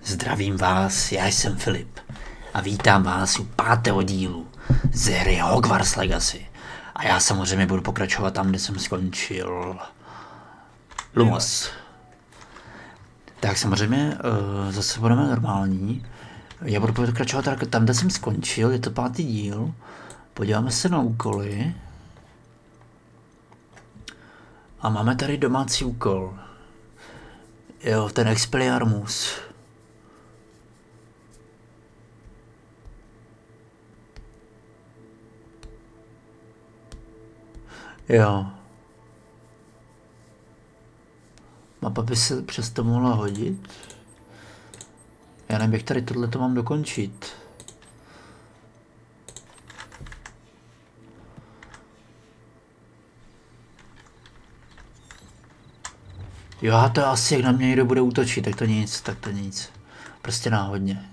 Zdravím vás, já jsem Filip a vítám vás u 5. dílu ze hry Hogwarts Legacy. A já samozřejmě budu pokračovat tam, kde jsem skončil. Lumos. Tak samozřejmě zase budeme normální. Já budu pokračovat tam, kde jsem skončil, je to 5. díl. Podíváme se na úkoly. A máme tady domácí úkol. Jo, ten Expelliarmus. Jo. Mapa by se přesto mohla hodit. Já nevím, jak tady tohleto mám dokončit. Jo, to asi jak na mě někdo bude útočit, tak to nic. Prostě náhodně.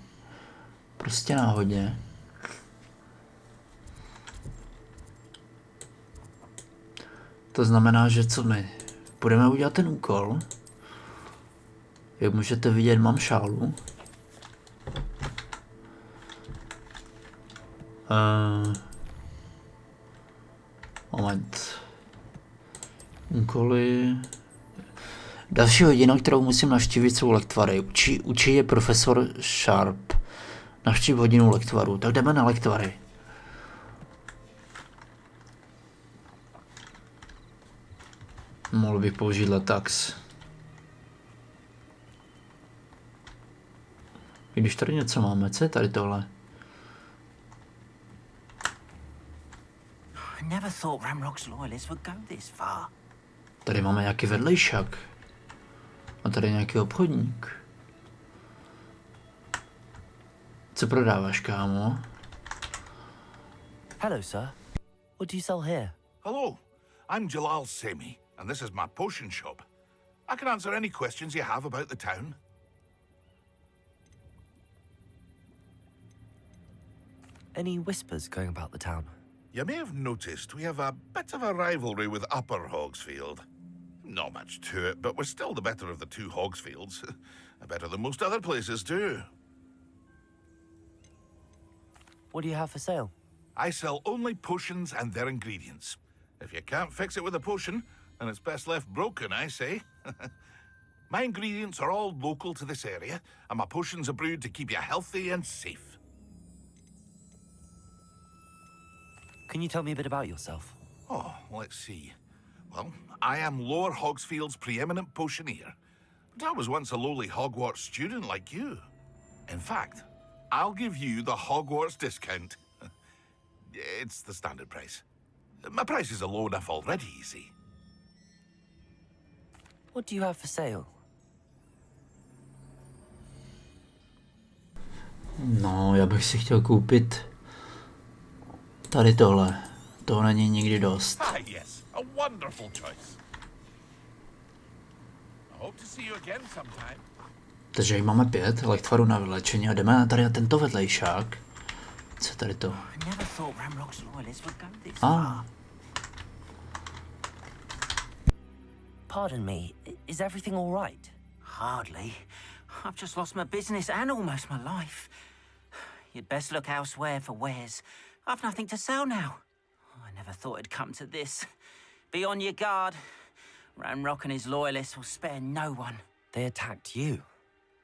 To znamená, že co my? Budeme udělat ten úkol. Jak můžete vidět, mám šálu. Moment. Úkoly. Další hodina, kterou musím navštívit, jsou lektvary. Učí je profesor Sharp. Navštív hodinu lektvarů. Tak jdeme na lektvary. Mohl bych použít letax. I když tady něco máme, co je tady tohle? Tady máme nějaký vedlejšak. A tady nějaký obchodník. Co prodáváš, kámo? Hello, sir. What do you sell here? Hello, I'm Jalal Semi, and this is my potion shop. I can answer any questions you have about the town. Any whispers going about the town? You may have noticed we have a bit of a rivalry with Upper Hogsfield. Not much to it, but we're still the better of the two Hogsfields. Better than most other places too. What do you have for sale? I sell only potions and their ingredients. If you can't fix it with a potion, then it's best left broken, I say. My ingredients are all local to this area, and my potions are brewed to keep you healthy and safe. Can you tell me a bit about yourself? Oh, let's see. Well, I am Lower Hogsfield's preeminent potioneer, but I was once a lowly Hogwarts student like you. In fact, I'll give you the Hogwarts discount. It's the standard price. My prices are low enough already, you see. What do you have for sale? No, já bych si chtěl koupit tady tohle. To není nikdy dost. Ah, yes, a wonderful choice. I hope to see you again sometime. Takže jich máme 5 lektvarů na vylečení a jdeme tady na tento vedlejšák. Co tady to? Pardon me, is everything all right? Hardly. I've just lost my business and almost my life. You'd best look elsewhere for wares. I've nothing to sell now. I never thought it'd come to this. Be on your guard. Ranrock and his loyalists will spare no one. They attacked you.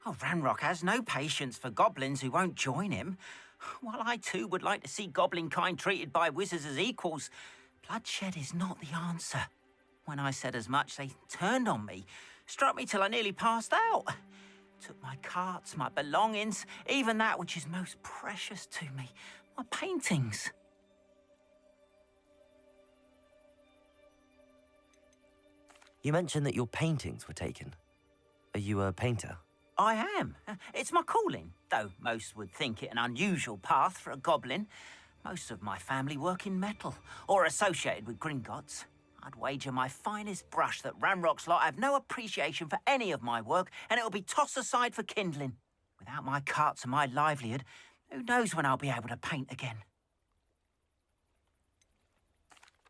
Oh, Ranrock has no patience for goblins who won't join him. While I too would like to see goblin kind treated by wizards as equals, bloodshed is not the answer. When I said as much, they turned on me, struck me till I nearly passed out. Took my carts, my belongings, even that which is most precious to me, my paintings. You mentioned that your paintings were taken. Are you a painter? I am. It's my calling, though most would think it an unusual path for a goblin. Most of my family work in metal, or associated with Gringotts. I'd wager my finest brush that Ranrock's lot have no appreciation for any of my work, and it'll be tossed aside for kindling. Without my carts and my livelihood, who knows when I'll be able to paint again?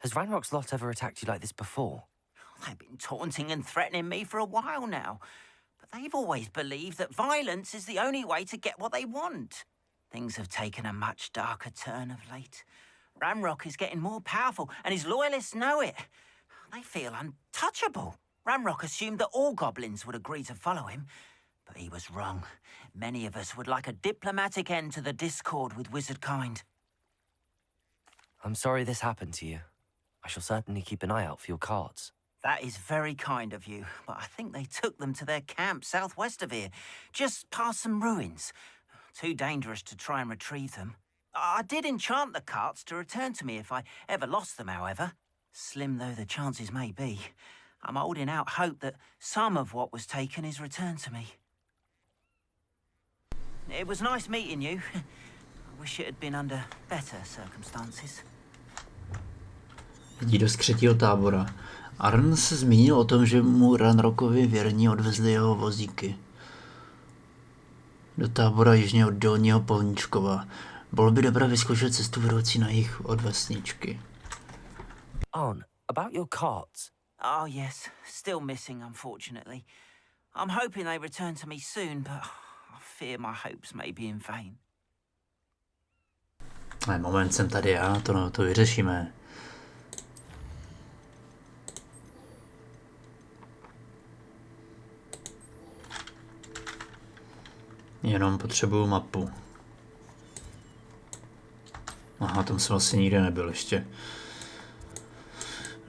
Has Ranrock's lot ever attacked you like this before? They've been taunting and threatening me for a while now. But they've always believed that violence is the only way to get what they want. Things have taken a much darker turn of late. Ranrock is getting more powerful, and his loyalists know it. They feel untouchable. Ranrock assumed that all goblins would agree to follow him, but he was wrong. Many of us would like a diplomatic end to the discord with wizard kind. I'm sorry this happened to you. I shall certainly keep an eye out for your cards. That is very kind of you, but I think they took them to their camp southwest of here, just past some ruins. Too dangerous to try and retrieve them. I did enchant the carts to return to me if I ever lost them, however. Slim though the chances may be, I'm holding out hope that some of what was taken is returned to me. It was nice meeting you. I wish it had been under better circumstances. Jdi do skřetího tábora. Arn se zmínil o tom, že mu Ranrockovi věrní odvezli jeho vozíky. Do tábora jižně od Dolního Polníčkova. Bylo by dobré vyzkoušet cestu vedoucí na jih od vesničky. Arn, about your cards. Oh yes, still missing unfortunately. I'm hoping they return to me soon, but I fear my hopes may be in vain. Moment, jsem tady já, to vyřešíme. Jenom potřebuju mapu. Aha, tam jsem vlastně nikde nebyl ještě.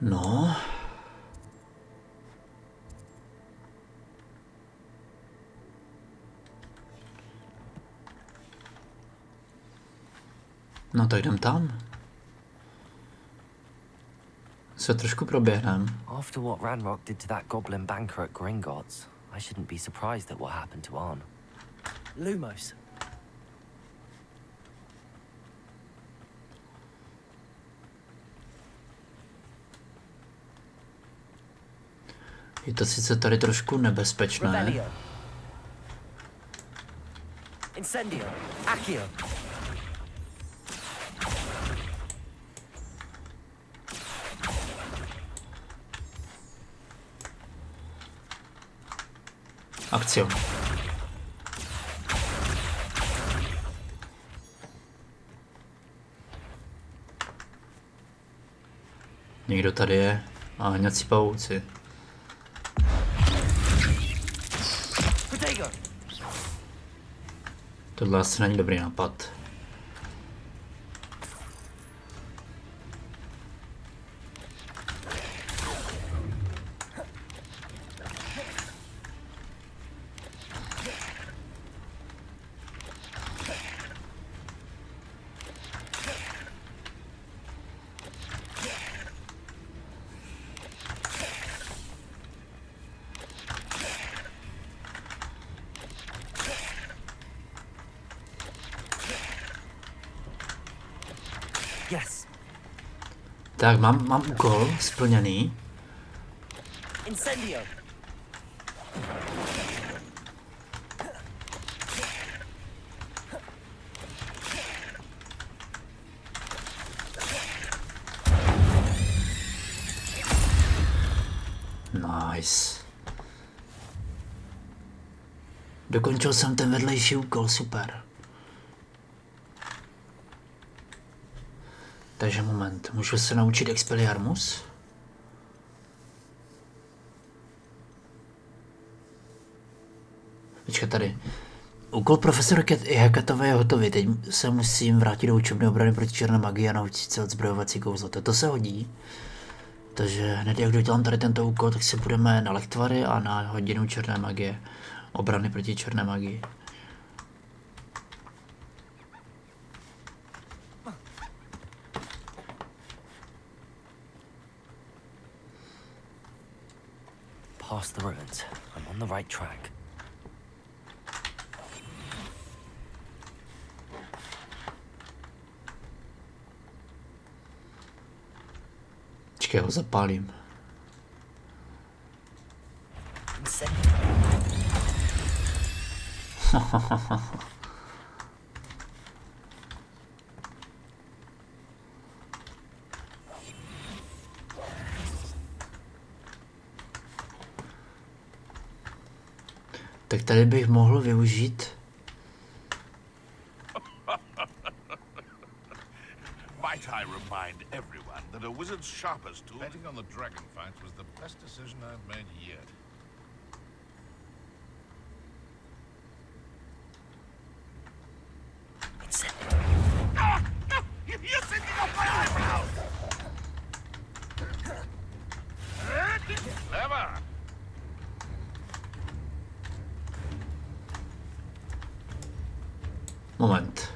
No. No tak jdem tam. Se trošku proběhnem. After what Ranrock did to that goblin banker at Gringotts, I shouldn't be surprised at what happened to Arn. Lumos. Je to sice tady trošku nebezpečné. Revelio. Incendio. Accio. Akcio. Někdo tady je. A nějací pavouci. Tohle asi není dobrý nápad. Yes. Tak, mám úkol splněný. Incendio. Nice. Dokončil jsem ten vedlejší úkol, super. Takže moment, můžu se naučit Expelliarmus? Počkej tady. Úkol profesora Hekatové je hotový, teď se musím vrátit do učebny obrany proti černé magii a naučit se odzbrojovací kouzlo. To se hodí. Takže hned jak dodělám tady tento úkol, tak se budeme na lektvary a na hodinu černé magie. Obrany proti černé magii. Past the ruins. I'm on the right track. Počkej, ho zapálím. Tak tady bych mohl využít. Might I remind everyone that a wizard's sharpest tool... Betting on the dragon fight was the best decision I've made yet. It's it. Ah! No! You're sitting off my eyebrows! Clever! Moment.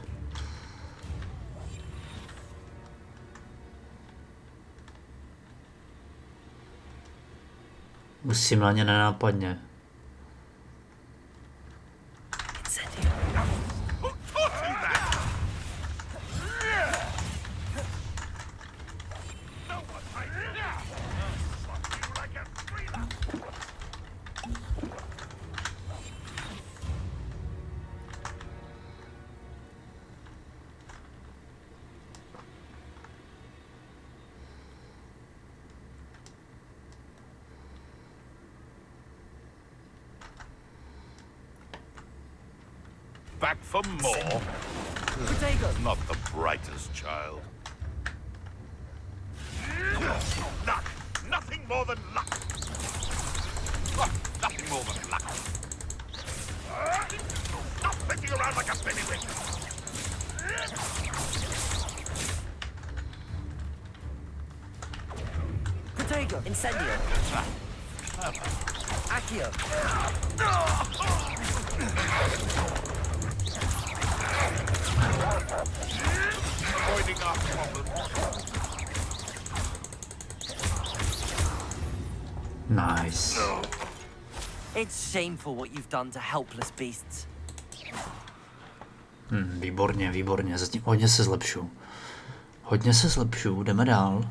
Musím na ně nenápadně. It's it. Who taught you that? No one might fuck you like a freelancer. Back for more? Not the brightest child. Luck! Nothing more than luck! Oh, nothing more than luck! Stop thinking around like a spinnywig! Protego! Incendio! Accio! Avoiding our problems. Nice. It's shameful what you've done to helpless beasts. Výborně, výborně. Zatím hodně se zlepšu. Hodně se zlepšu. Jdeme dál.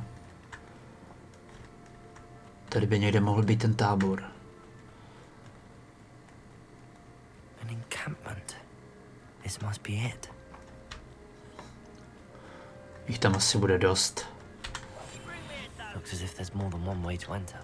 Tady by někde mohl být ten tábor. An encampment. This must be it. Jich tam asi bude dost. Looks as if there's more than one way to enter.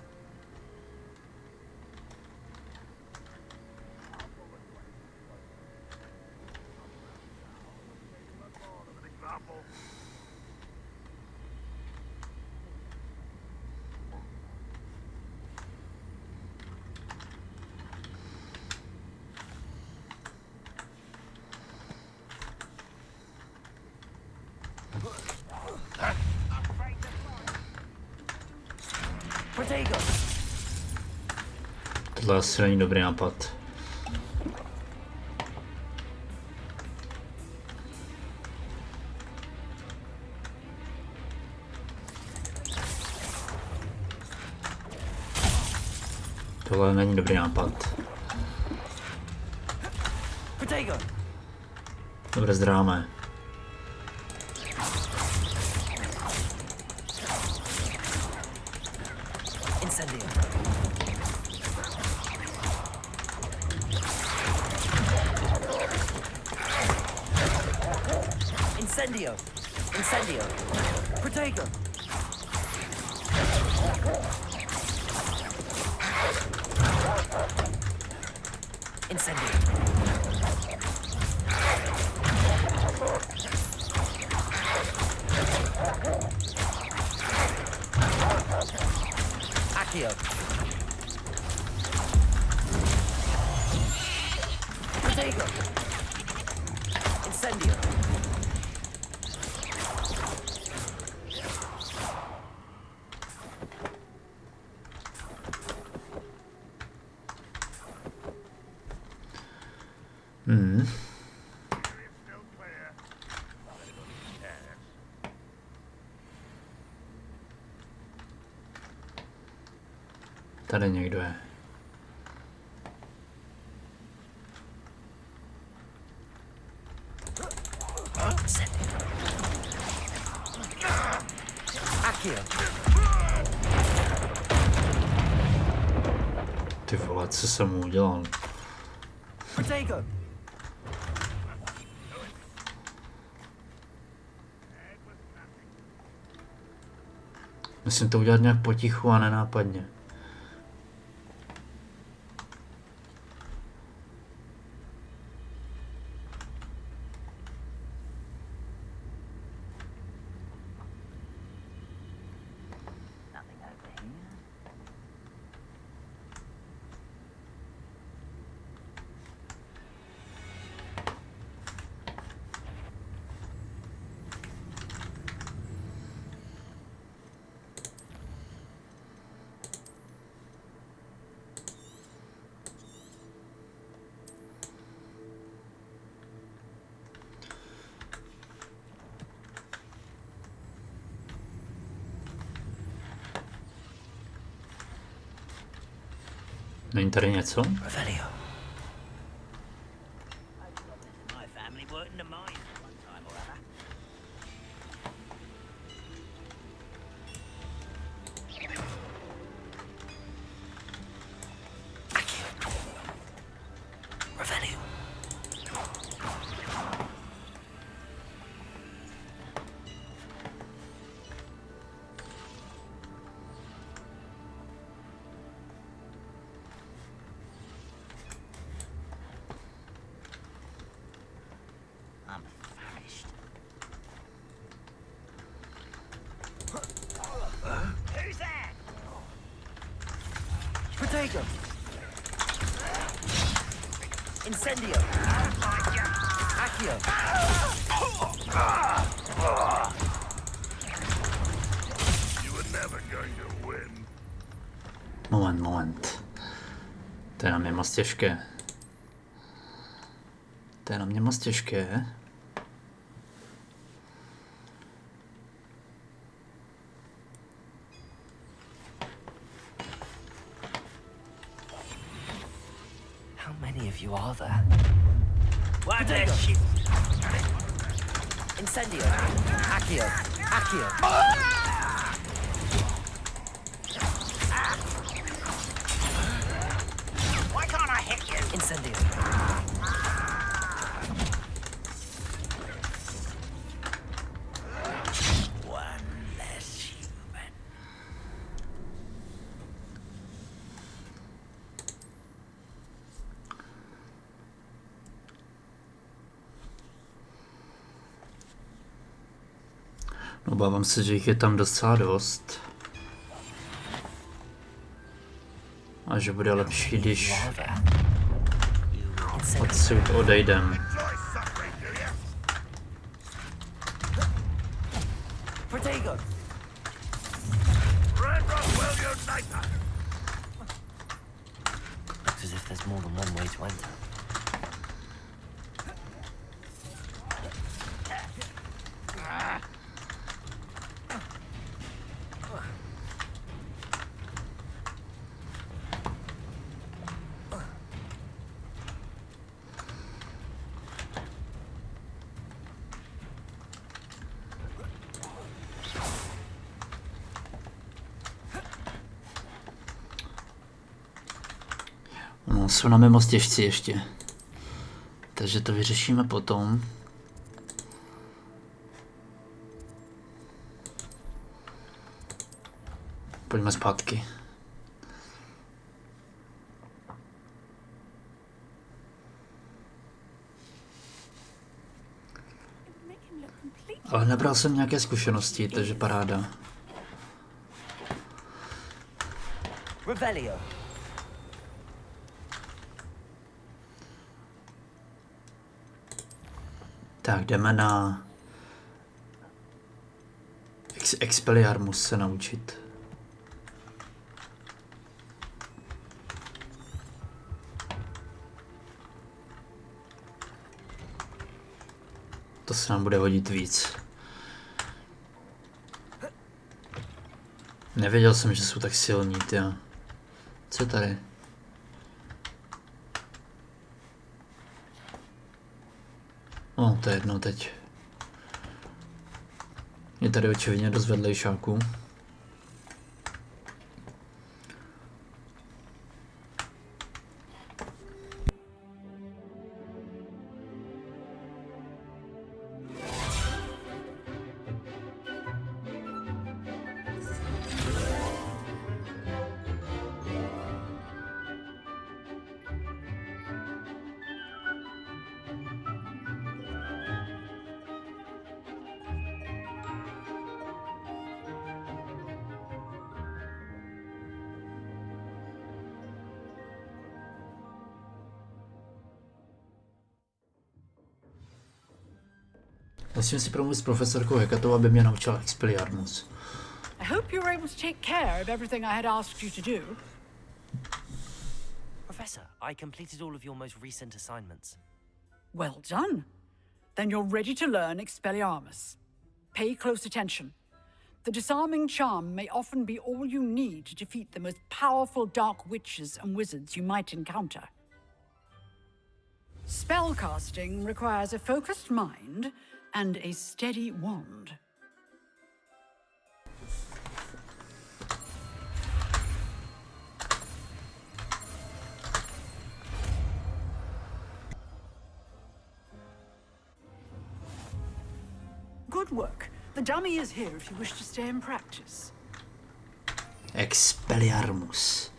Protego! Tohle asi není dobrý nápad. Tohle není dobrý nápad. Protego! Dobře, zdráme. Incendio! Incendio! Incendio! Protego! Incendio! Accio! Protego! Incendio! Tady někdo je. Accio! Ty vole, co jsem mu udělal? Protego! Musím to udělat nějak potichu a nenápadně. Není tady něco? Revelio. My family worked in the mines one time or other. Revelio. I'm famished. Who's there? Protego. Incendio. Accio. You were never going to win. Moment. To je na mě moc těžké. To je na mě moc těžké. How many of you are there? What the shit? Incendio. Accio. Accio. Why can't I hit you? Incendio. One less human. Obávám se, že jich je tam docela dost. A že bude lepší, když odsud odejdem. Protego. Looks as if there's more than one way to enter. No, jsou na mé moc těžci ještě. Takže to vyřešíme potom. Pojďme zpátky. Ale nebral jsem nějaké zkušenosti, takže paráda. Revelio. Tak jdeme na Expelliarmus se naučit. To se nám bude hodit víc. Nevěděl jsem, že jsou tak silní, tyjo. Co je tady? No, to je jedno teď. Je tady očividně dost vedlejšáků. Musím si promluvit s profesorkou Hekatou, aby mě naučila Expelliarmus. I hope you were able to take care of everything I had asked you to do. Professor, I completed all of your most recent assignments. Well done. Then you're ready to learn Expelliarmus. Pay close attention. The disarming charm may often be all you need to defeat the most powerful dark witches and wizards you might encounter. Spellcasting requires a focused mind and a steady wand. Good work. The dummy is here if you wish to stay in practice. Expelliarmus.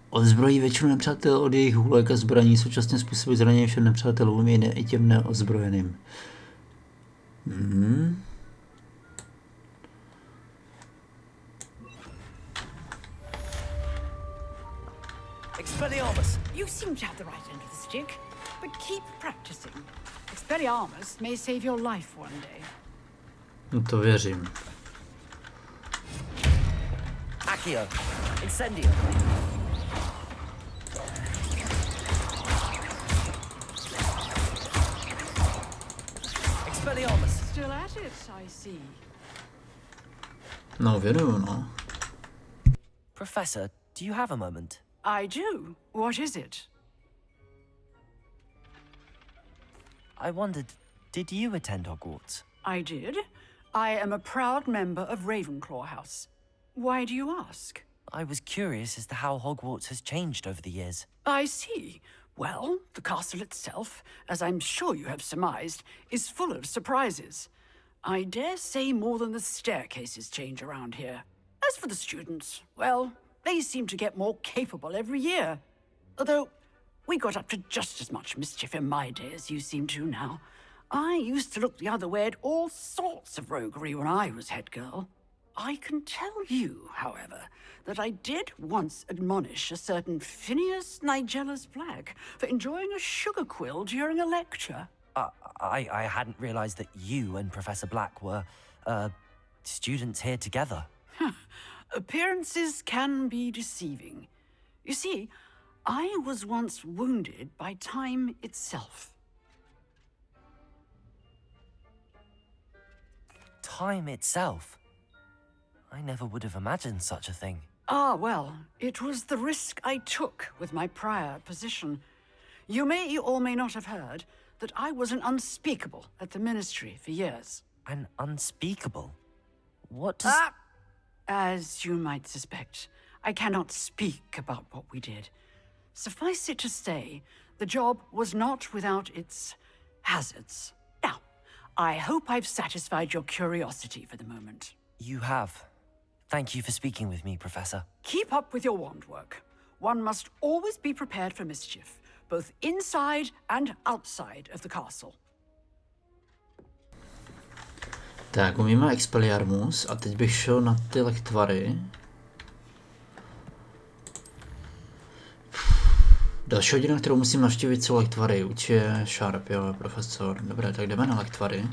Odzbrojí většinu nepřátel od jejich hůlek a zbraní, současně způsobí zranění všem nepřátelům i těm neozbrojeným. Expelliarmus! You seem to have the right end of the stick, but keep practicing. Expelliarmus may save your life one day. No to věřím. Accio! Incendio! Expelliarmus! Still at it, I see. No, věnuju, no. Professor, do you have a moment? I do. What is it? I wondered, did you attend Hogwarts? I did. I am a proud member of Ravenclaw House. Why do you ask? I was curious as to how Hogwarts has changed over the years. I see. Well, the castle itself, as I'm sure you have surmised, is full of surprises. I dare say more than the staircases change around here. As for the students, well, they seem to get more capable every year. Although, we got up to just as much mischief in my day as you seem to now. I used to look the other way at all sorts of roguery when I was head girl. I can tell you, however, that I did once admonish a certain Phineas Nigella's Black for enjoying a sugar quill during a lecture. I hadn't realized that you and Professor Black were, students here together. Appearances can be deceiving. You see, I was once wounded by time itself. Time itself? I never would have imagined such a thing. Ah, well, it was the risk I took with my prior position. You may or may not have heard that I was an unspeakable at the Ministry for years. An unspeakable? What does... As you might suspect, I cannot speak about what we did. Suffice it to say, the job was not without its hazards. Now, I hope I've satisfied your curiosity for the moment. You have. Thank you for speaking with me, Professor. Keep up with your wand work. One must always be prepared for mischief, both inside and outside of the castle. Tak, umíme Expelliarmus a teď bych šel na ty lektvary. Další hodina, kterou musím navštívit, jsou lektvary. Učí je Sharp, jo, profesor. Dobré, tak jdeme na lektvary.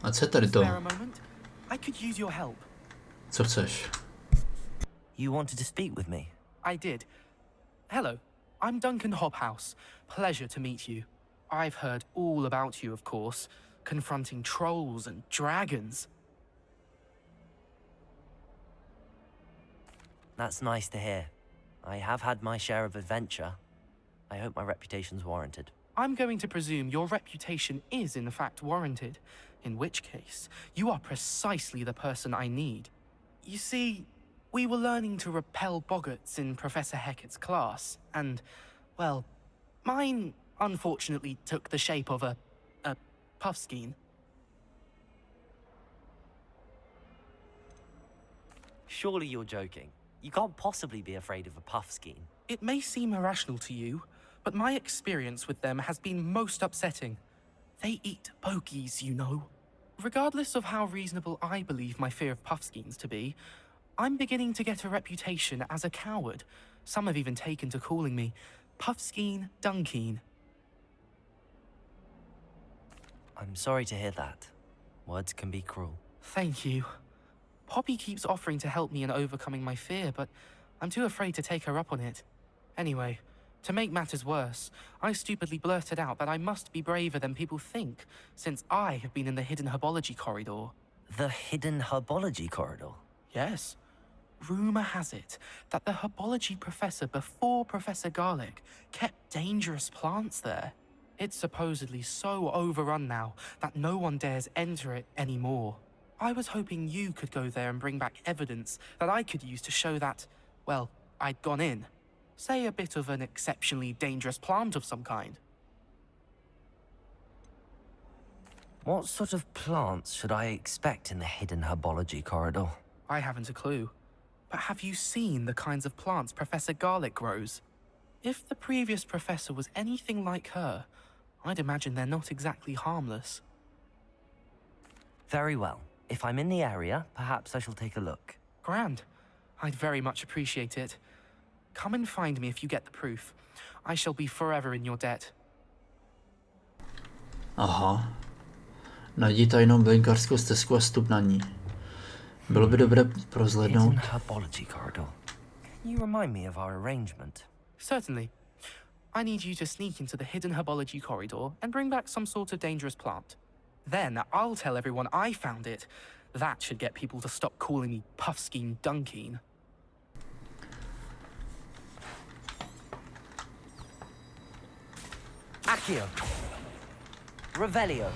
A co je tady to? Co chceš? You wanted to speak with me? I did. Hello, I'm Duncan Hobhouse. Pleasure to meet you. I've heard all about you, of course, confronting trolls and dragons. That's nice to hear. I have had my share of adventure. I hope my reputation's warranted. I'm going to presume your reputation is in fact warranted, in which case, you are precisely the person I need. You see, we were learning to repel boggarts in Professor Hecat's class, and, well, mine unfortunately took the shape of a puffskein. Surely you're joking. You can't possibly be afraid of a puffskein. It may seem irrational to you, but my experience with them has been most upsetting. They eat bogies, you know. Regardless of how reasonable I believe my fear of puffskeins to be, I'm beginning to get a reputation as a coward, Some have even taken to calling me Puffskeen Dunkeen. I'm sorry to hear that. Words can be cruel. Thank you. Poppy keeps offering to help me in overcoming my fear, but I'm too afraid to take her up on it. Anyway, to make matters worse, I stupidly blurted out that I must be braver than people think, since I have been in the hidden herbology corridor. The hidden herbology corridor? Yes. Rumor has it that the herbology professor before Professor Garlic kept dangerous plants there. It's supposedly so overrun now that no one dares enter it anymore. I was hoping you could go there and bring back evidence that I could use to show that, well, I'd gone in. Say a bit of an exceptionally dangerous plant of some kind. What sort of plants should I expect in the hidden herbology corridor? I haven't a clue. But have you seen the kinds of plants Professor Garlic grows? If the previous professor was anything like her, I'd imagine they're not exactly harmless. Very well. If I'm in the area, perhaps I shall take a look. Grand. I'd very much appreciate it. Come and find me if you get the proof. I shall be forever in your debt. Aha. Najdi tajnou bylinkářskou stezku a vstup na ní. Bylo by dobré prozhlédnout. Hidden herbology corridor. Can you remind me of our arrangement? Certainly. I need you to sneak into the hidden herbology corridor and bring back some sort of dangerous plant. Then I'll tell everyone I found it. That should get people to stop calling me Puffskeen Dunkeen. Accio. Revelio.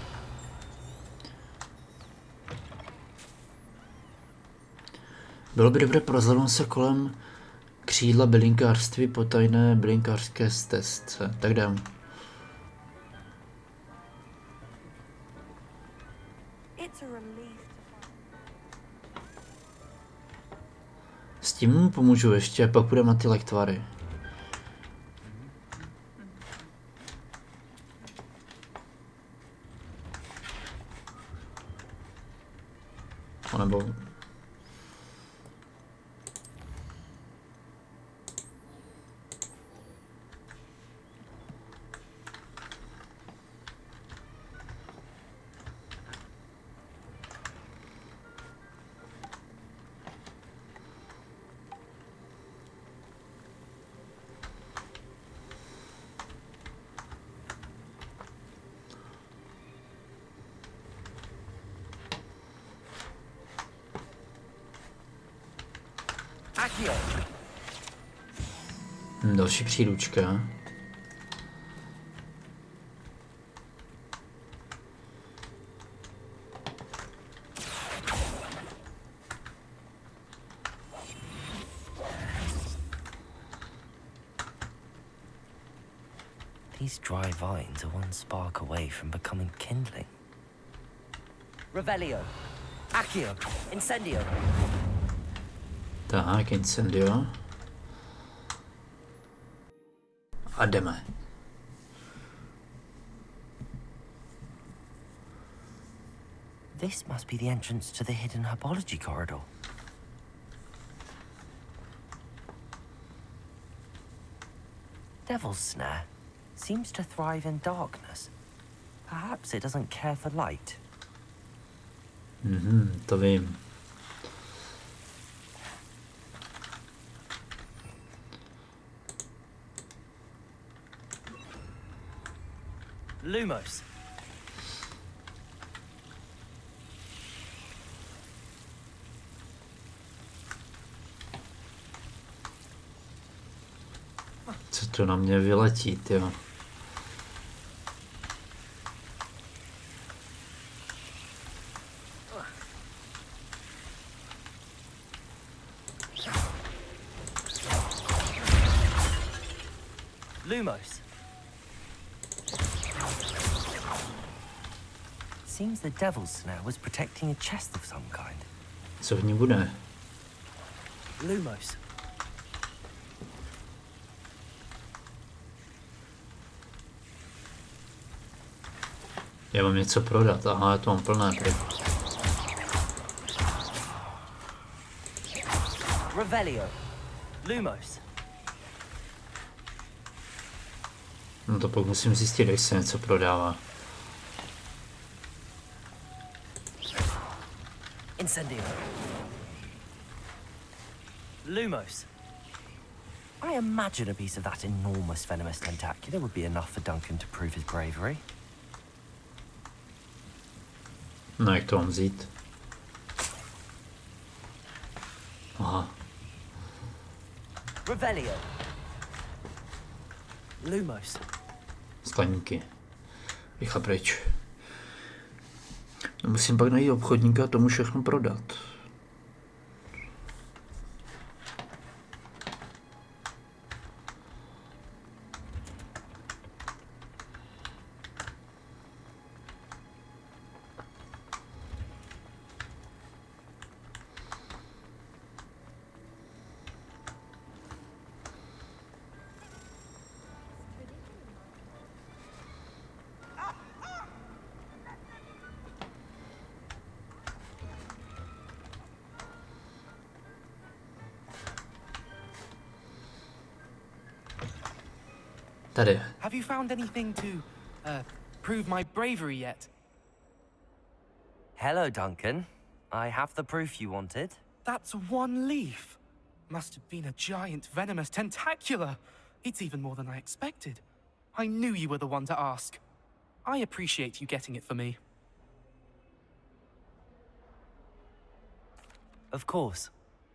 Bylo by dobré prozhlédnout se kolem křídla bylinkářství po tajné bylinkářské stezce. Tak jdem. S tím mu pomůžu ještě, pak půjdeme na ty lektváry. Nebo... Další příručka. These dry vines are one spark away from becoming kindling. Revelio. Accio. Incendio. Tak, incendio. A jdeme. This must be the entrance to the hidden herbology corridor. Devil's snare seems to thrive in darkness. Perhaps it doesn't care for light. To vím. Lumos. Co to na mě vyletí, tyjo? Lumos. Seems the devil's snare was protecting a chest of some kind. Co v ní bude? Lumos. Já mám něco prodat, aha, já to mám plné. Revelio. Lumos. No to pak musím zjistit, jak se něco prodává. Incendio. Lumos. I imagine a piece of that enormous venomous tentacular would be enough for Duncan to prove his bravery. No, jak to mám vzít? Aha. Revelio. Lumos. Skleníky. Rychle pryč. No, musím pak najít obchodníka a tomu všechno prodat. Tady. Have you found anything to, prove my bravery yet? Hello, Duncan. I have the proof you wanted. That's one leaf. Must have been a giant venomous tentacular. It's even more than I expected. I knew you were the one to ask. I appreciate you getting it for me. Of course.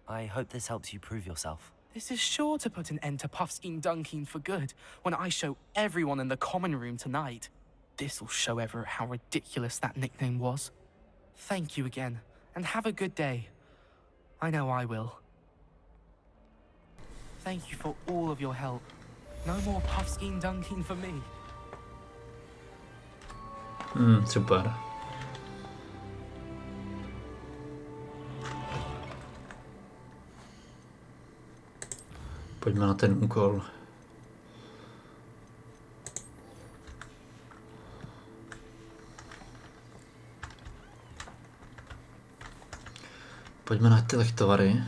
I hope this helps you prove yourself. This is sure to put an end to Puffskein Dunkeen for good when I show everyone in the common room tonight. This'll show Everett how ridiculous that nickname was. Thank you again, and have a good day. I know I will. Thank you for all of your help. No more Puffskein Dunkeen for me. Super. Pojďme na ten úkol. Pojďme na ty lektvary.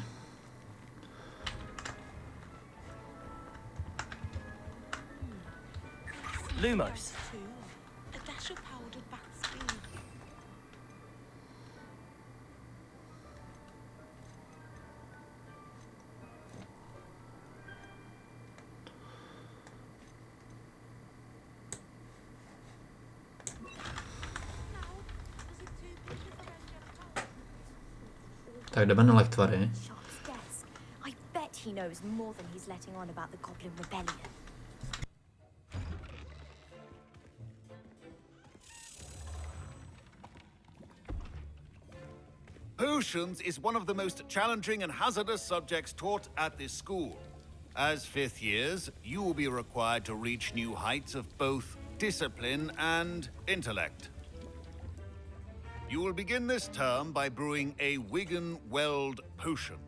Lumos. Tak jdeme na lektvary. I bet he knows more than he's letting on about the Goblin Rebellion. Potions is one of the most challenging and hazardous subjects taught at this school. As fifth years, you will be required to reach new heights of both discipline and intellect. You will begin this term by brewing a Wigan-Weld potion.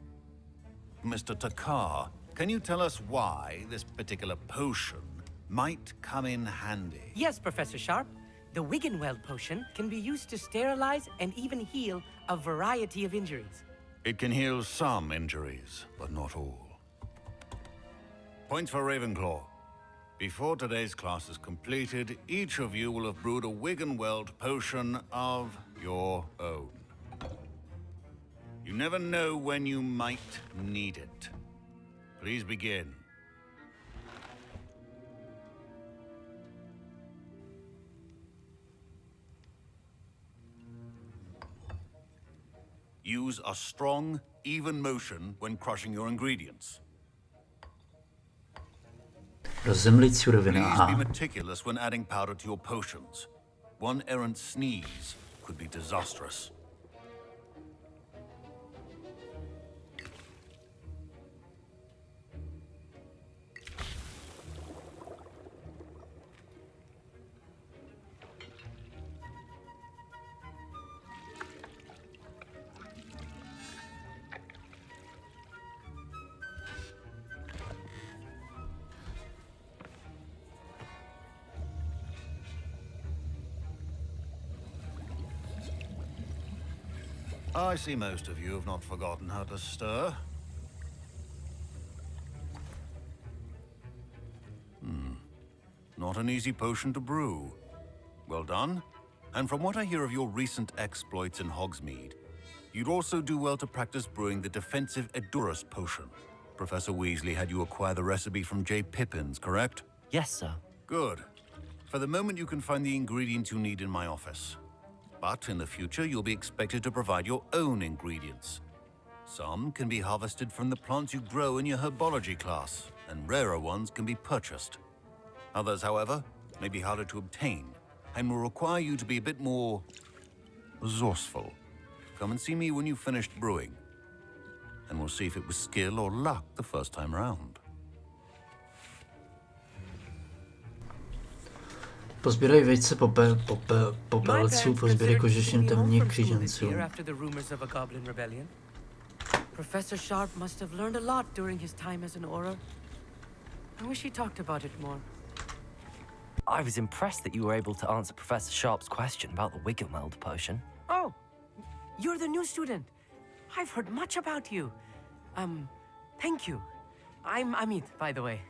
Mr. Takar, can you tell us why this particular potion might come in handy? Yes, Professor Sharp. The Wigan-Weld potion can be used to sterilize and even heal a variety of injuries. It can heal some injuries, but not all. Points for Ravenclaw. Before today's class is completed, each of you will have brewed a Wigan-Weld potion of your own. You never know when you might need it. Please begin. Use a strong, even motion when crushing your ingredients. Rozemlit suroviny, Please aha. be meticulous when adding powder to your potions. One errant sneeze could be disastrous. I see most of you have not forgotten how to stir. Not not an easy potion to brew. Well done. And from what I hear of your recent exploits in Hogsmeade, you'd also do well to practice brewing the defensive Edurus potion. Professor Weasley had you acquire the recipe from J. Pippins, correct? Yes, sir. Good. For the moment, you can find the ingredients you need in my office. But in the future, you'll be expected to provide your own ingredients. Some can be harvested from the plants you grow in your herbology class, and rarer ones can be purchased. Others, however, may be harder to obtain, and will require you to be a bit more resourceful. Come and see me when you've finished brewing, and we'll see if it was skill or luck the first time round. Pozbírají vejce popelců, pozbírají kožešin temných kříženců. Professor Sharp must have learned a lot during his time as an Auror. I wish he talked about it more. I was impressed that you were able to answer Professor Sharp's question about the Wiggenweld potion. Oh, you're the new student. I've heard much about you. Thank you. I'm Amit, by the way.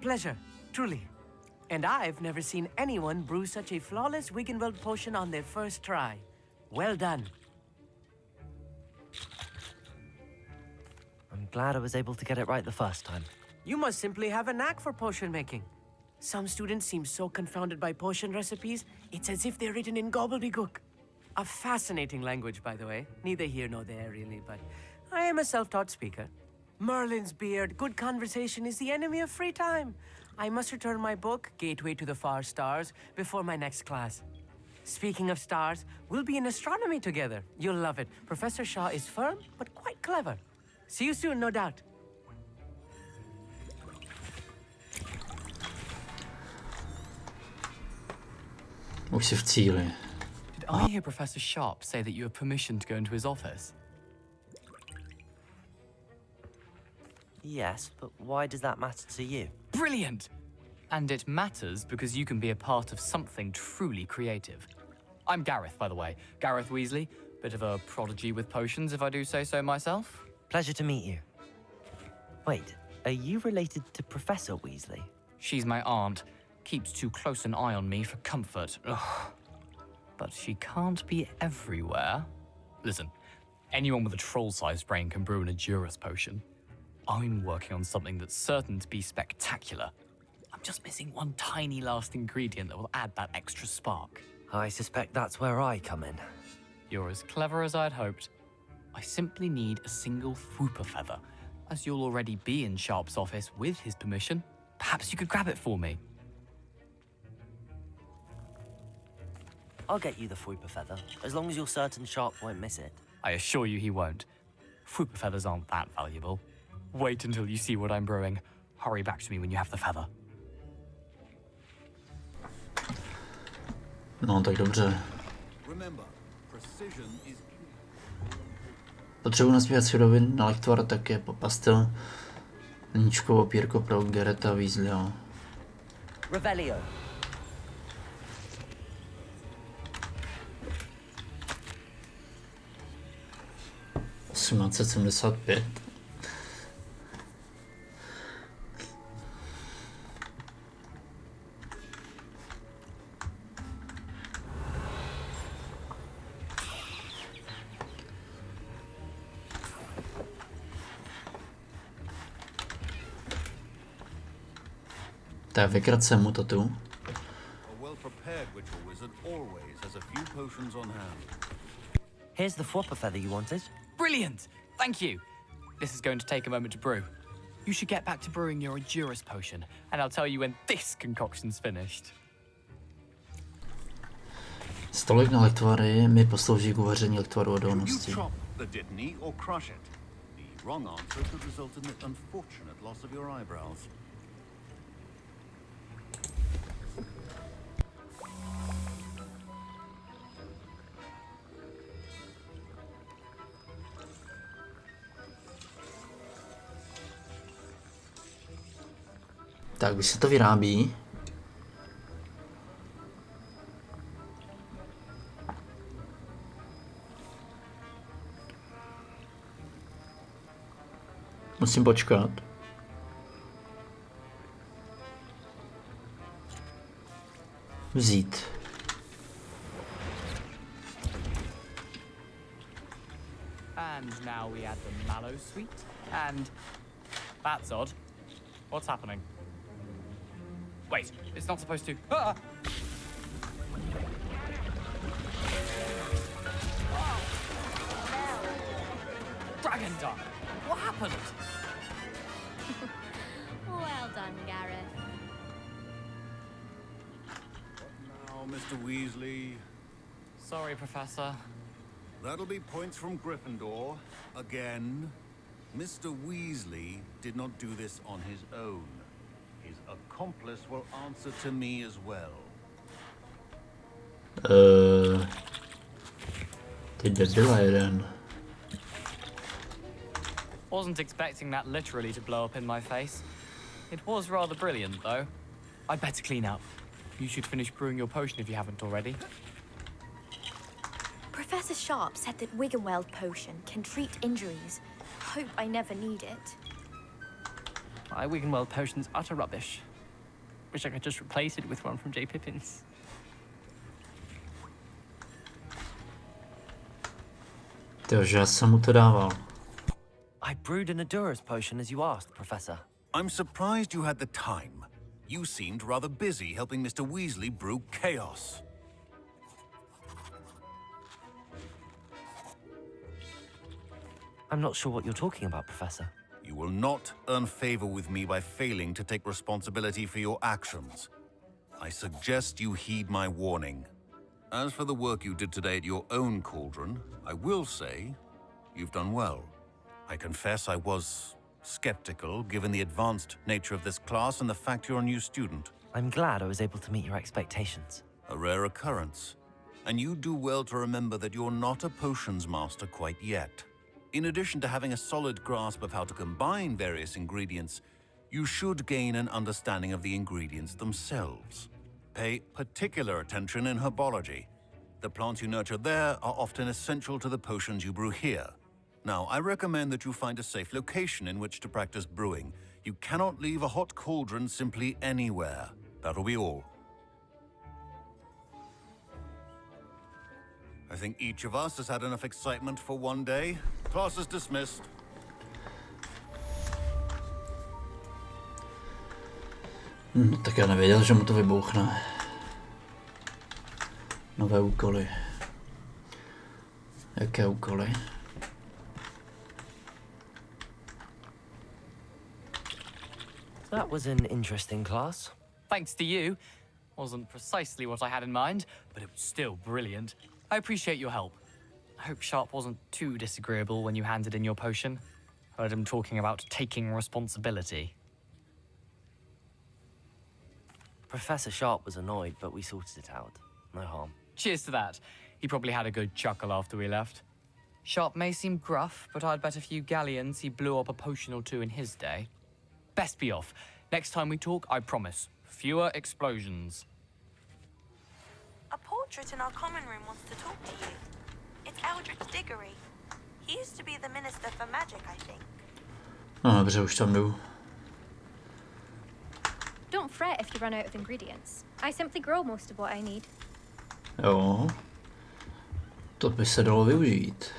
Pleasure, truly. And I've never seen anyone brew such a flawless Wiggenweld potion on their first try. Well done. I'm glad I was able to get it right the first time. You must simply have a knack for potion making. Some students seem so confounded by potion recipes, it's as if they're written in gobbledygook. A fascinating language, by the way. Neither here nor there, really, but I am a self-taught speaker. Merlin's beard, good conversation is the enemy of free time. I must return my book, Gateway to the Far Stars, before my next class. Speaking of stars, we'll be in astronomy together. You'll love it. Professor Shaw is firm, but quite clever. See you soon, no doubt. Už si v cíli. Did I hear Professor Sharp say that you have permission to go into his office? Yes, but why does that matter to you? Brilliant! And it matters because you can be a part of something truly creative. I'm Gareth, by the way. Gareth Weasley. Bit of a prodigy with potions, if I do say so myself. Pleasure to meet you. Wait, are you related to Professor Weasley? She's my aunt. Keeps too close an eye on me for comfort. Ugh. But she can't be everywhere. Listen, anyone with a troll-sized brain can brew an Edurus potion. I'm working on something that's certain to be spectacular. I'm just missing one tiny last ingredient that will add that extra spark. I suspect that's where I come in. You're as clever as I'd hoped. I simply need a single Fwooper feather. As you'll already be in Sharp's office with his permission, perhaps you could grab it for me. I'll get you the Fwooper feather, as long as you're certain Sharp won't miss it. I assure you he won't. Fwooper feathers aren't that valuable. Wait until you see what I'm brewing. Hurry back to me when you have the feather. No, tak dobře. Potřebuji nazbírat surovin na lektvar, také pastel, Ničkou opírko pro Gareta Weasleyho. Revelio. (1875). Tak vykrat jsem mu to tu. Here's the Fwooper feather you wanted. Brilliant! Thank you! This is going to take a moment to brew. You should get back to brewing your Edurus potion, and I'll tell you when this concoction's finished. Stolik na lektvary mi poslouží k uvaření lektvaru odolnosti. Tak, když se to vyrábí, musím počkat. vzít. And now we add the mallow sweet, and that's odd. What's happening? Wait, it's not supposed to. Ah! Dragon Duck! What happened? Well done, Gareth. Now, Mr. Weasley. Sorry, Professor. That'll be points from Gryffindor. Again. Mr. Weasley did not do this on his own. His accomplice will answer to me as well. Ty debila jeden. Wasn't expecting that literally to blow up in my face. It was rather brilliant, though. I'd better clean up. You should finish brewing your potion if you haven't already. Professor Sharp said that Wiggenweld potion can treat injuries. Hope I never need it. My Wiggenweld potion's utter rubbish. Wish I could just replace it with one from J. Pippin's. Takže já jsem mu to dával. I brewed an Adura's potion as you asked, Professor. I'm surprised you had the time. You seemed rather busy helping Mr. Weasley brew chaos. I'm not sure what you're talking about, Professor. You will not earn favor with me by failing to take responsibility for your actions. I suggest you heed my warning. As for the work you did today at your own cauldron, I will say you've done well. I confess I was skeptical, given the advanced nature of this class and the fact you're a new student. I'm glad I was able to meet your expectations. A rare occurrence. And you do well to remember that you're not a potions master quite yet. In addition to having a solid grasp of how to combine various ingredients, you should gain an understanding of the ingredients themselves. Pay particular attention in herbology. The plants you nurture there are often essential to the potions you brew here. Now, I recommend that you find a safe location in which to practice brewing. You cannot leave a hot cauldron simply anywhere. That'll be all. I think each of us has had enough excitement for one day. Class is dismissed. No, tak já nevěděl, že mu to vybouchne. Nové úkoly. Jaké úkoly? That was an interesting class. Thanks to you. Wasn't precisely what I had in mind, but it was still brilliant. I appreciate your help. I hope Sharp wasn't too disagreeable when you handed in your potion. Heard him talking about taking responsibility. Professor Sharp was annoyed, but we sorted it out. No harm. Cheers to that. He probably had a good chuckle after we left. Sharp may seem gruff, but I'd bet a few galleons he blew up a potion or two in his day. Best be off. Next time we talk, I promise. Fewer explosions. A portrait in our common room wants to talk to you. It's Eldritch Diggory. He used to be the Minister for Magic, I think. No dobře, už tam jdu. Don't fret if you run out of ingredients. I simply grow most of what I need. Jo. To by se dalo využít.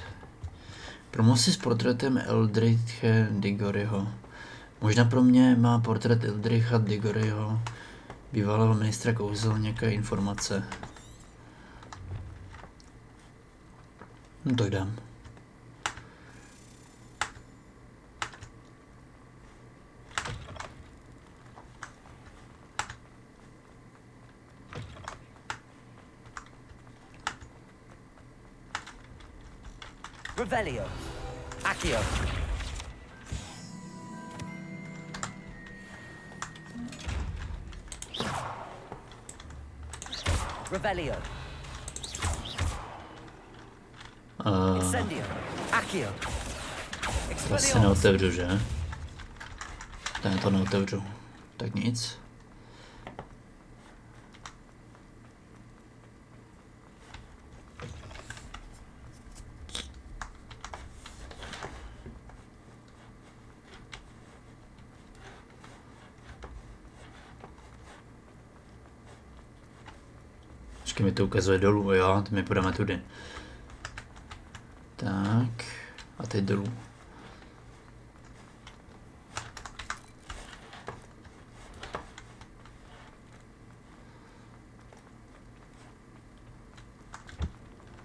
Promoci s portrétem Eldritche Diggoryho. Možná pro mě má portrét Eldritcha Diggoryho, bývalého ministra kouzel, nějaké informace. No to jdem. Revelio. Accio. Revelio. Incendio. Accio. To asi neotevřu, že? Ten to neotevřu. Tak nic. Vždycky mi to ukazuje dolů, jo, my půjdeme tudy. Tak, a teď dolů.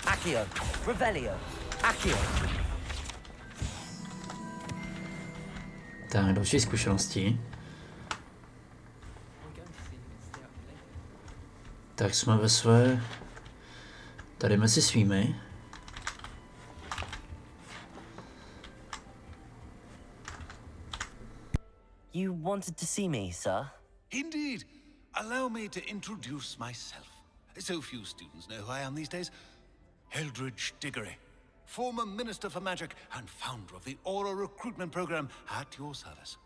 Accio, Revelio, Accio. Tak, další zkušenosti. Tak jsme ve své... Tady mezi svými. You wanted to see me, sir? Indeed. Allow me to introduce myself. So few students know who I am these days. Eldridge Diggory, former Minister for Magic and founder of the Aura recruitment program at your service.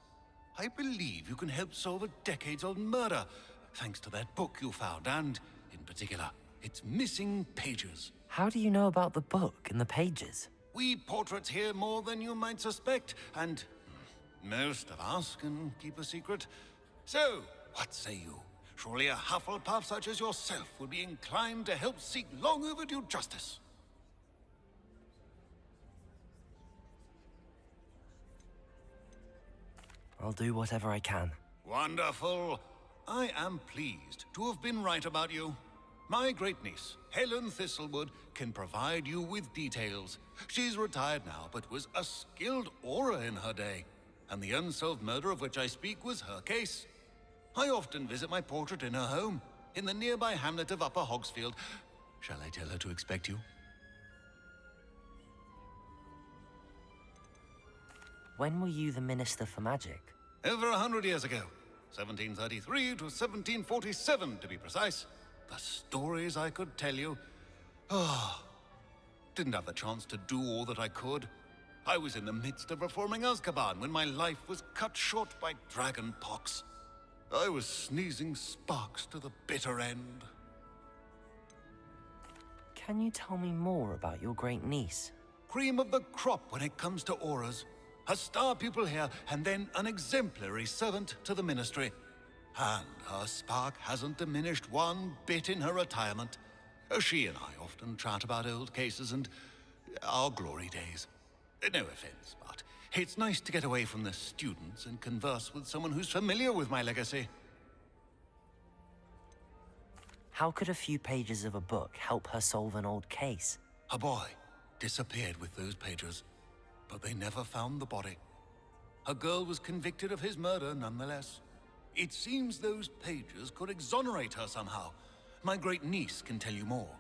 I believe you can help solve a decades-old murder, thanks to that book you found, and, in particular, its missing pages. How do you know about the book and the pages? We portraits hear more than you might suspect, and most of us can keep a secret. So, what say you? Surely a Hufflepuff such as yourself would be inclined to help seek long overdue justice. I'll do whatever I can. Wonderful. I am pleased to have been right about you. My great-niece, Helen Thistlewood, can provide you with details. She's retired now, but was a skilled aura in her day. And the unsolved murder of which I speak was her case. I often visit my portrait in her home, in the nearby hamlet of Upper Hogsfield. Shall I tell her to expect you? When were you the Minister for Magic? Over 100 years ago. 1733 to 1747, to be precise. The stories I could tell you. Oh, didn't have the chance to do all that I could. I was in the midst of reforming Azkaban when my life was cut short by dragon pox. I was sneezing sparks to the bitter end. Can you tell me more about your great niece? Cream of the crop when it comes to auras. A star pupil here, and then an exemplary servant to the ministry. And her spark hasn't diminished one bit in her retirement. She and I often chat about old cases and our glory days. No offense, but it's nice to get away from the students and converse with someone who's familiar with my legacy. How could a few pages of a book help her solve an old case? A boy disappeared with those pages, but they never found the body. A girl was convicted of his murder nonetheless. It seems those pages could exonerate her somehow. My great niece can tell you more.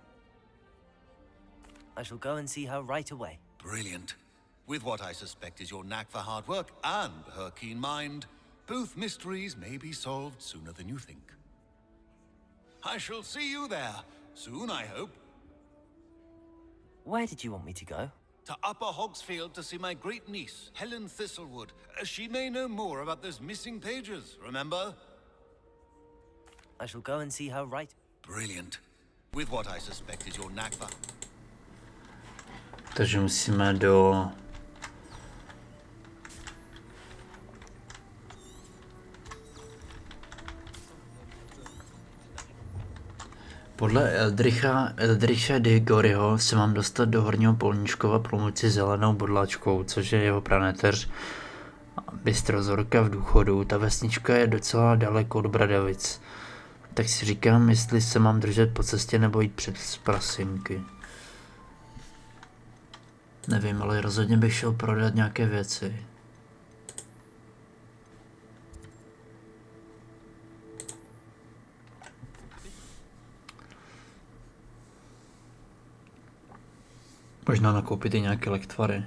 I shall go and see her right away. Brilliant. With what I suspect is your knack for hard work and her keen mind, both mysteries may be solved sooner than you think. I shall see you there, soon I hope. Where did you want me to go? To Upper Hogsfield to see my great niece, Helen Thistlewood. She may know more about those missing pages, remember? I shall go and see her right... Brilliant. With what I suspect is your knack for... Takže musíme do... Podle Eldricha Digoryho se mám dostat do Horního Polníčkova pomocí zelenou bodlačkou, což je jeho praneteř Bystrozorka v důchodu. Ta vesnička je docela daleko od Bradavic. Tak si říkám, jestli se mám držet po cestě nebo jít před prasinky. Nevím, ale rozhodně bych šel prodat nějaké věci. Možná nakoupit i nějaké lektvary.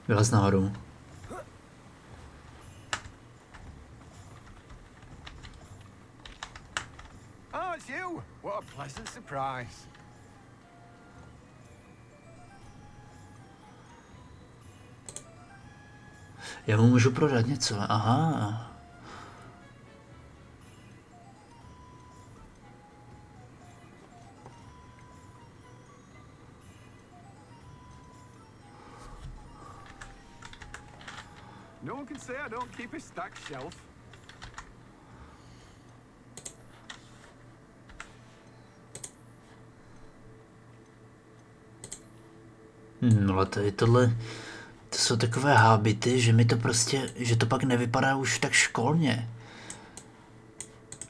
Vylez nahoru. Oh, it's you! What a pleasant surprise. Já mu můžu prodat něco, aha. No one can say I don't keep a stacked shelf. Ale tady tohle, to jsou takové hábity, že mi to prostě, že to pak nevypadá už tak školně.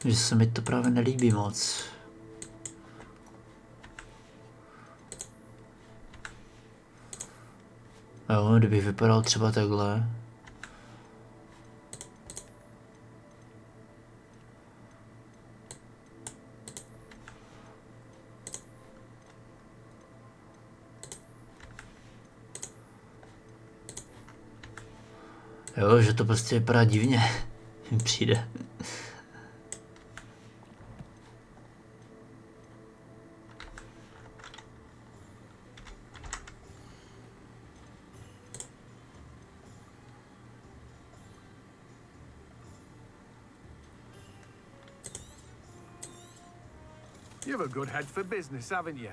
Že se mi to právě nelíbí moc. Jo, kdybych vypadal třeba takhle. Jo, že to prostě vypadá divně. Mi přijde. You've a good head for business, haven't you?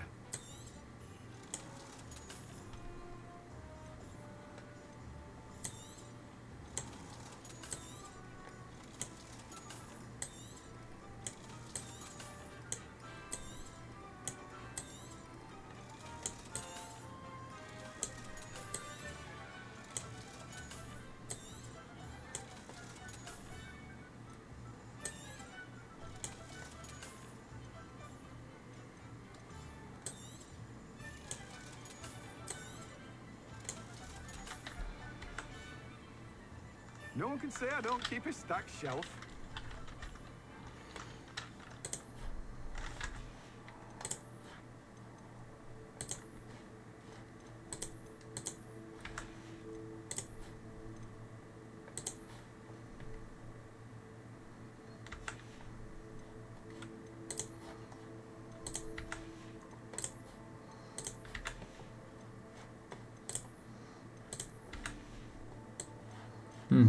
No one can say I don't keep a stacked shelf.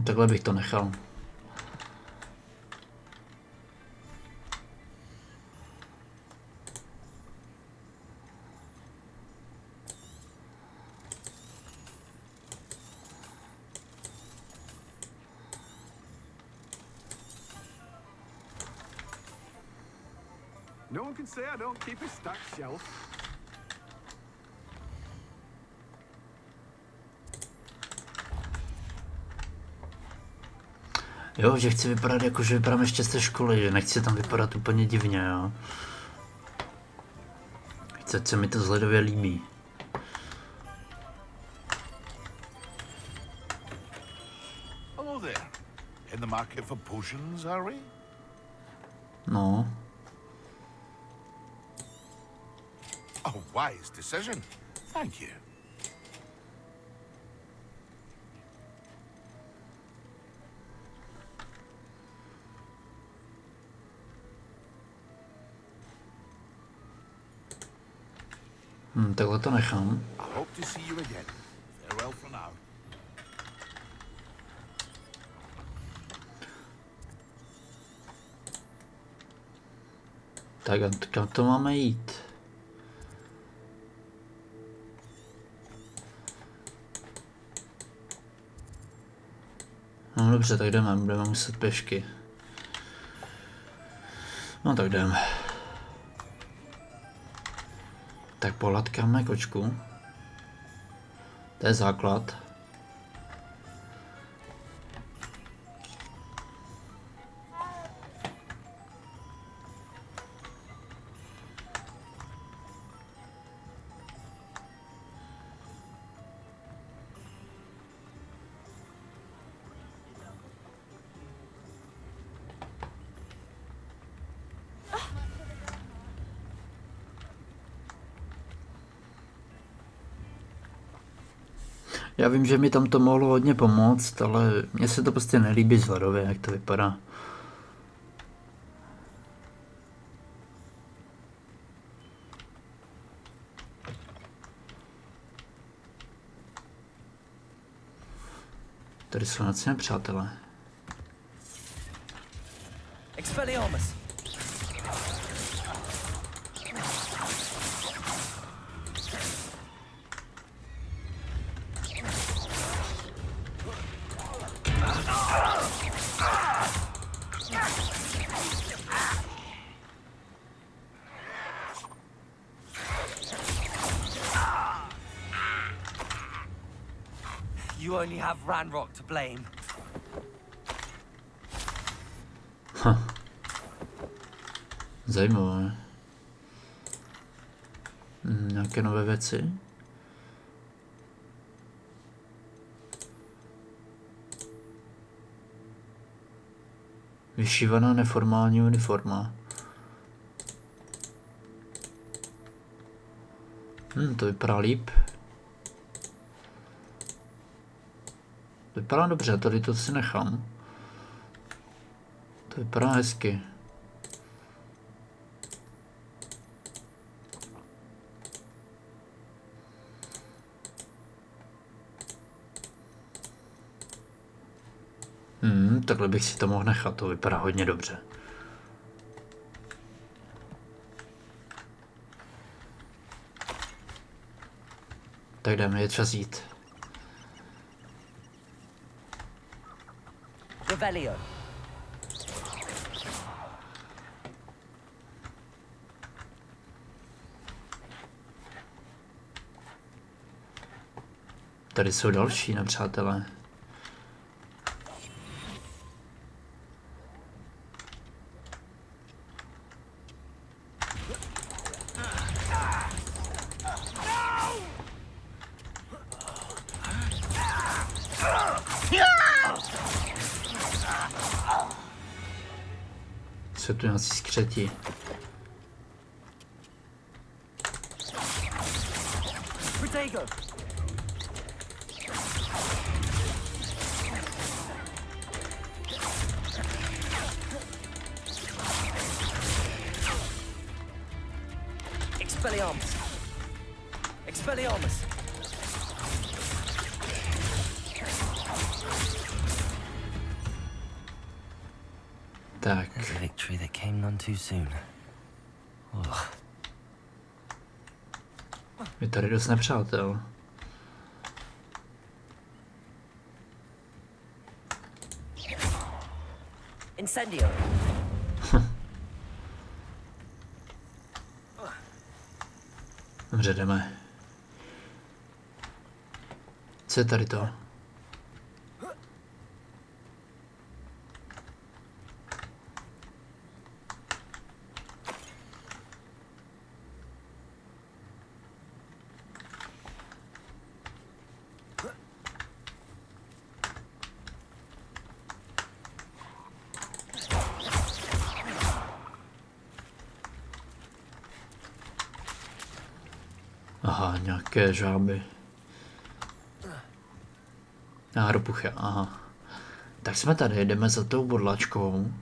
Takhle bych to nechal. No one can say I don't keep a stacked shelf. Jo, že chci vypadat jako, že vypadám ještě z té školy, že nechci tam vypadat úplně divně, jo. Chci, ať se mi to vzhledově líbí. Hello there. In the market for potions, are we? No. A wise decision. Thank you. Takhle to nechám. I hope to see you again. Farewell for now. Tak a kam to máme jít? No dobře, tak jdeme, budeme muset pěšky. No tak jdeme. Tak pohladkáme kočku. To je základ. Já vím, že mi tam to mohlo hodně pomoct, ale mně se to prostě nelíbí vzhledově, jak to vypadá. Tady jsou noci nepřátelé. Expelliarmus! You only have Ranrock to blame. Zajímavé. Nějaké nové věci? Vyšívaná neformální uniforma. To vypadá líp. Vypadá dobře, tady to si nechám. To vypadá hezky. Takhle bych si to mohl nechat, to vypadá hodně dobře. Tak jdeme, je čas jít. Revelio. Tady jsou další nepřátelé. Jsou tu nějací skřetí. Expelliarmus. Expelliarmus. Tak. There's a victory that came none too soon. Je tady dost nepřátel. Incendio. Dobře, jdeme. Co je tady to? Aha, nějaké žáby. Ropuchy, aha. Tak jsme tady, jdeme za tou bodlačkou.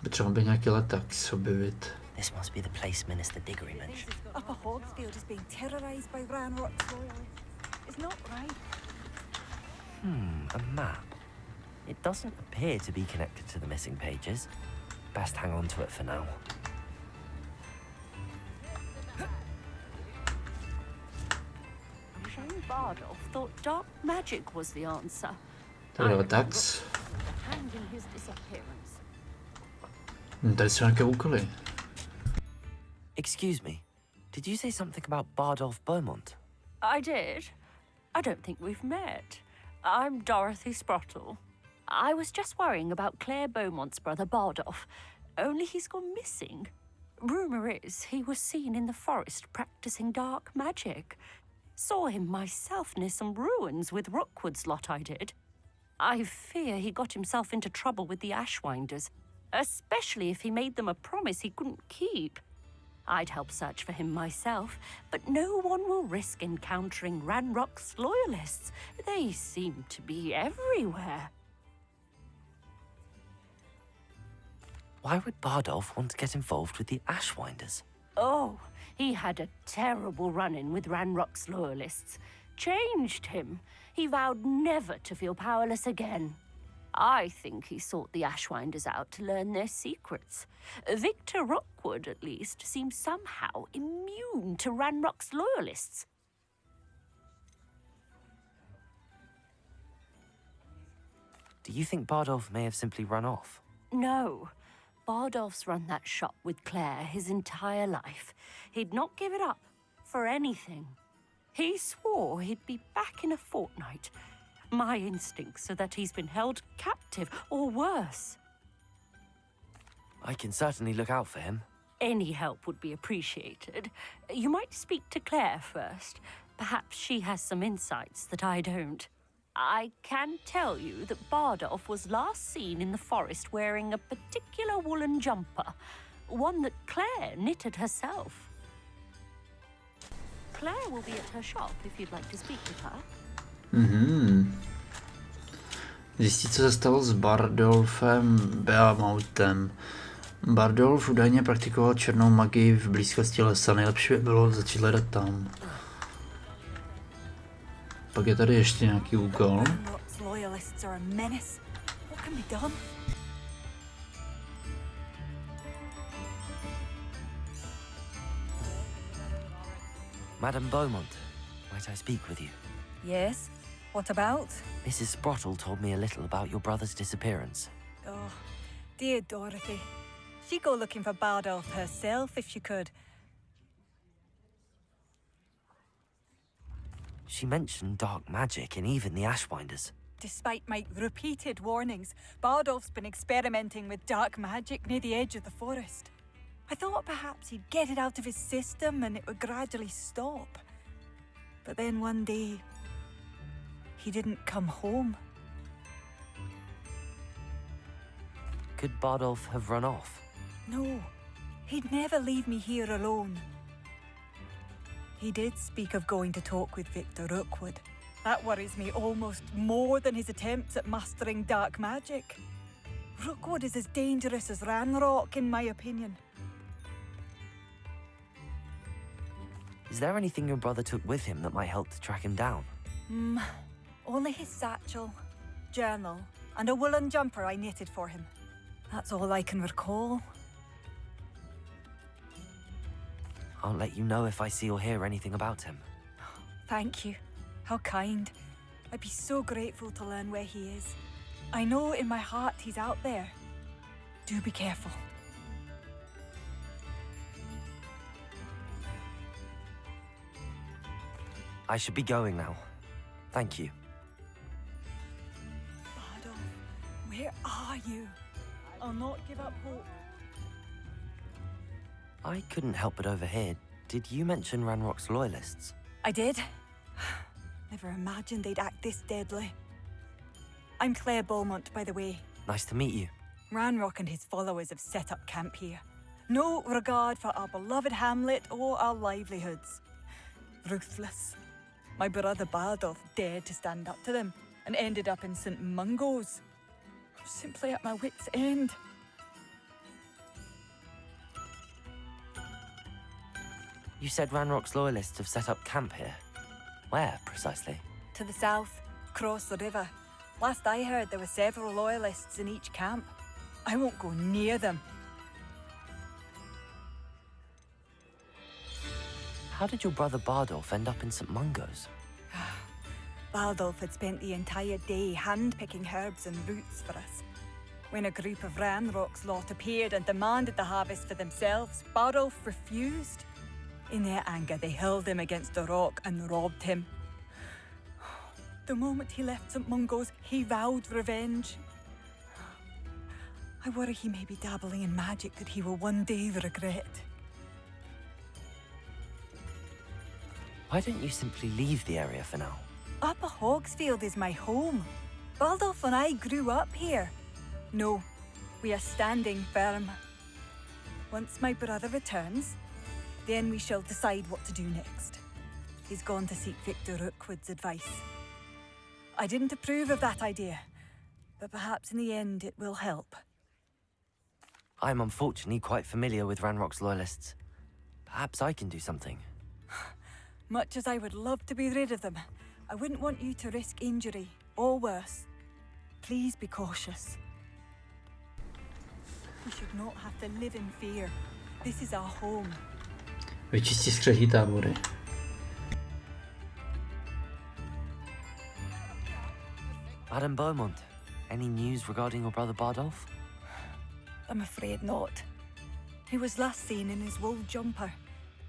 Potřeba by nějaký leták se objevit. This must be the place Minister Diggory mentioned. Upper Hawksfield is being terrorized by Ranrock's loyalists. It's not right. A map. It doesn't appear to be connected to the missing pages. Best hang on to it for now. Shane Bardolph thought dark magic was the answer. Tady letaks. And in his disappearance. Tady jsou nějaké úkoly. Excuse me. Did you say something about Bardolph Beaumont? I did. I don't think we've met. I'm Dorothy Sprottle. I was just worrying about Claire Beaumont's brother Bardolph, only he's gone missing. Rumour is he was seen in the forest practicing dark magic. Saw him myself near some ruins with Rookwood's lot I did. I fear he got himself into trouble with the Ashwinders, especially if he made them a promise he couldn't keep. I'd help search for him myself, but no one will risk encountering Ranrock's loyalists. They seem to be everywhere. Why would Bardolph want to get involved with the Ashwinders? Oh, He had a terrible run-in with Ranrock's loyalists. Changed him. He vowed never to feel powerless again. I think he sought the Ashwinders out to learn their secrets. Victor Rookwood, at least, seems somehow immune to Ranrock's loyalists. Do you think Bardolph may have simply run off? No. Bardolph's run that shop with Claire his entire life. He'd not give it up for anything. He swore he'd be back in a fortnight. My instincts are that he's been held captive, or worse. I can certainly look out for him. Any help would be appreciated. You might speak to Claire first. Perhaps she has some insights that I don't. I can tell you that Bardolph was last seen in the forest wearing a particular woolen jumper, one that Claire knitted herself. Claire will be at her shop if you'd like to speak with her. Zjistit, co se stalo s Bardolfem Beamoutem. Bardolf údajně praktikoval černou magii v blízkosti lesa. Nejlepší by bylo začít hledat tam. Pak je tady ještě nějaký úkol. Madame Beaumont, might I speak with you? Yes? What about? Mrs. Sprottle told me a little about your brother's disappearance. Oh, dear Dorothy. She'd go looking for Bardolph herself if she could. She mentioned dark magic and even the Ashwinders. Despite my repeated warnings, Bardolph's been experimenting with dark magic near the edge of the forest. I thought perhaps he'd get it out of his system and it would gradually stop. But then one day, he didn't come home. Could Bardolph have run off? No, he'd never leave me here alone. He did speak of going to talk with Victor Rookwood. That worries me almost more than his attempts at mastering dark magic. Rookwood is as dangerous as Ranrock, in my opinion. Is there anything your brother took with him that might help to track him down? Only his satchel, journal, and a woolen jumper I knitted for him. That's all I can recall. I'll let you know if I see or hear anything about him. Thank you. How kind. I'd be so grateful to learn where he is. I know in my heart he's out there. Do be careful. I should be going now. Thank you. Bardolph, where are you? I'll not give up hope. I couldn't help but overhear. Did you mention Ranrock's loyalists? I did. Never imagined they'd act this deadly. I'm Claire Beaumont, by the way. Nice to meet you. Ranrock and his followers have set up camp here. No regard for our beloved hamlet or our livelihoods. Ruthless. My brother Bardolph dared to stand up to them and ended up in St. Mungo's. I'm simply at my wit's end. You said Ranrock's loyalists have set up camp here. Where, precisely? To the south, across the river. Last I heard, there were several loyalists in each camp. I won't go near them. How did your brother Bardolph end up in St. Mungo's? Bardolph had spent the entire day hand-picking herbs and roots for us. When a group of Ranrock's lot appeared and demanded the harvest for themselves, Bardolph refused. In their anger, they hurled him against a rock and robbed him. The moment he left St. Mungo's, he vowed revenge. I worry he may be dabbling in magic that he will one day regret. Why don't you simply leave the area for now? Upper Hogsfield is my home. Bardolph and I grew up here. No, we are standing firm. Once my brother returns, then we shall decide what to do next. He's gone to seek Victor Rookwood's advice. I didn't approve of that idea, but perhaps in the end it will help. I'm unfortunately quite familiar with Ranrock's loyalists. Perhaps I can do something. Much as I would love to be rid of them, I wouldn't want you to risk injury, or worse. Please be cautious. We should not have to live in fear. This is our home. Vyčistí skřetí tábory. Madame Beaumont, any news regarding your brother Bardolph? I'm afraid not. He was last seen in his wool jumper,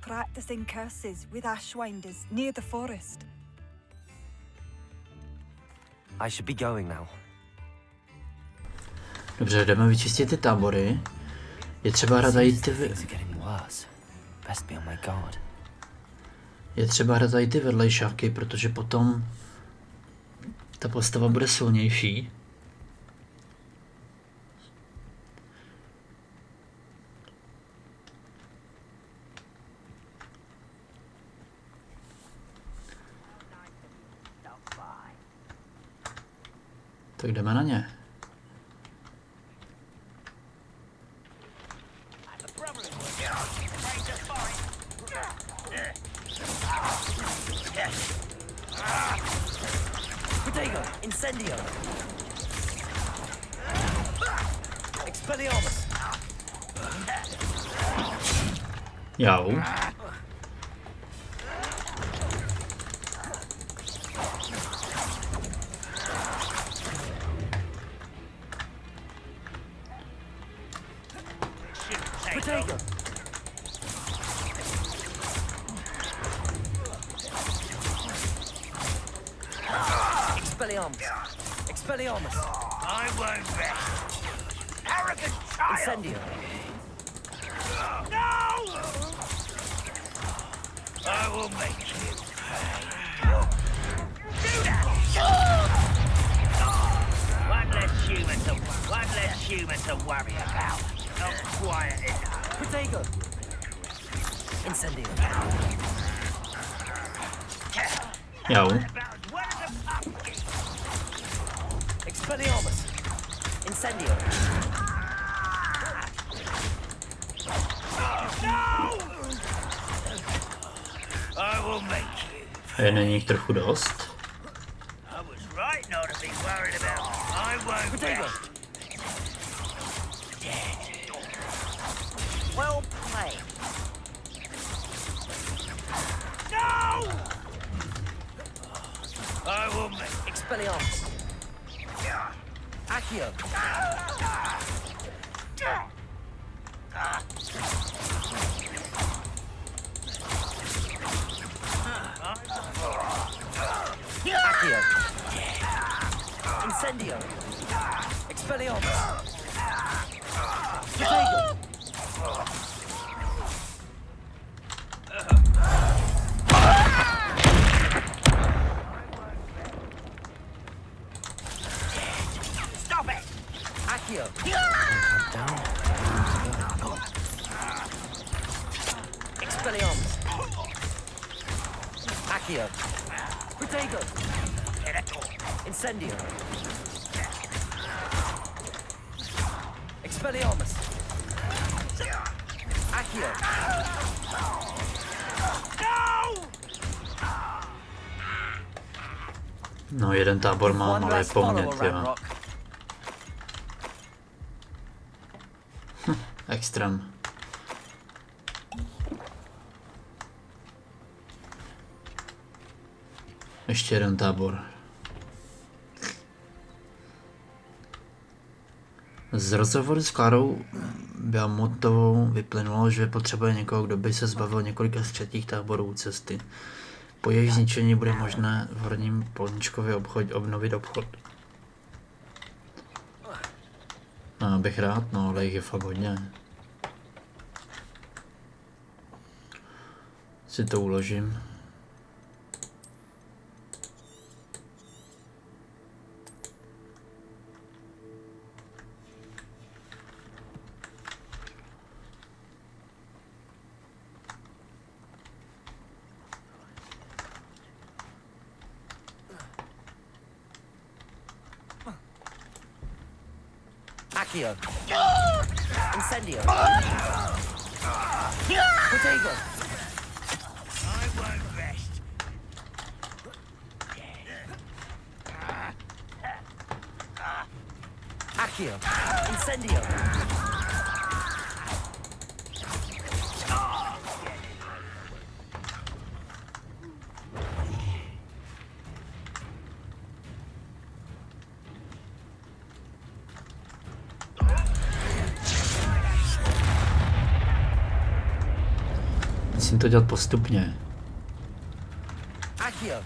practicing curses with ashwinders near the forest. I should be going now. Dobře, jdeme vyčistit ty tábory. Je třeba hrát i ty vedlejšáky, protože potom ta postava bude silnější. Tak jdeme na ně. Protego, incendio. Expelliarmus. Jau. Protego. Expelliarmus. Expelliarmus. I won't rest. Arrogant child! Incendio. No! I will make you pay. Do that! One less human to worry about. Not quiet enough. Protego. Incendio. Jau. Expelliarmus. Incendio. No! I will make you. A není jich trochu dost? I was right not to be worried about. I won't rest. Dead. Well played. No! I will make. Expelliarmus. Accio. Accio. Incendio. Expelliarmus. Protego. Stop it! Accio. Expelliarmus. Accio. Protego. Incendio. Expelliarmus. Accio. No, jeden tábor mám, ale je po mně, tyjo. Extrém. Ještě jeden tábor. Z rozhovoru s Klárou Beaumontovou vyplynulo, že potřebuje někoho, kdo by se zbavil několika skřetích táborů cesty. Po jejich zničení bude možné v horním Polničkově obnovit obchod. No, bych rád, no, ale jich je fakt hodně. Si to uložím. Accio. Incendio. Protego. Accio. Incendio. Musím to dělat postupně. Accio.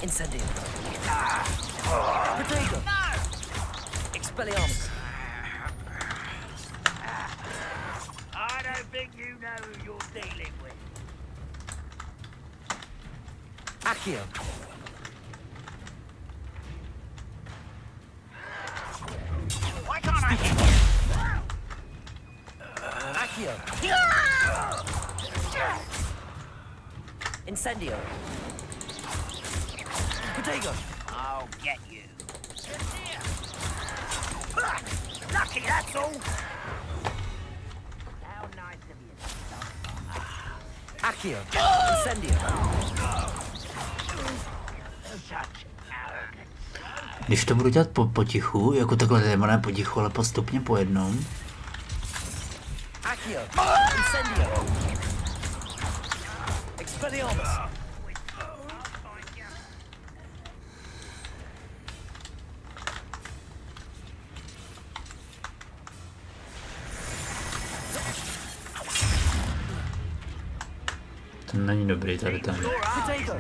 Incendio. Protego. Expelliarmus. I don't think you know who you're dealing with. Accio. Why can't I hit you? Accio. Incendio. Protego. I'll get you. Lucky, that's all. How nice of you. Accio. Incendio. Když to budu dělat potichu, jako takhle ne potichu, ale postupně po jednom. Accio. Incendio. Expelliarmus. To není dobrý tady ten. Protego.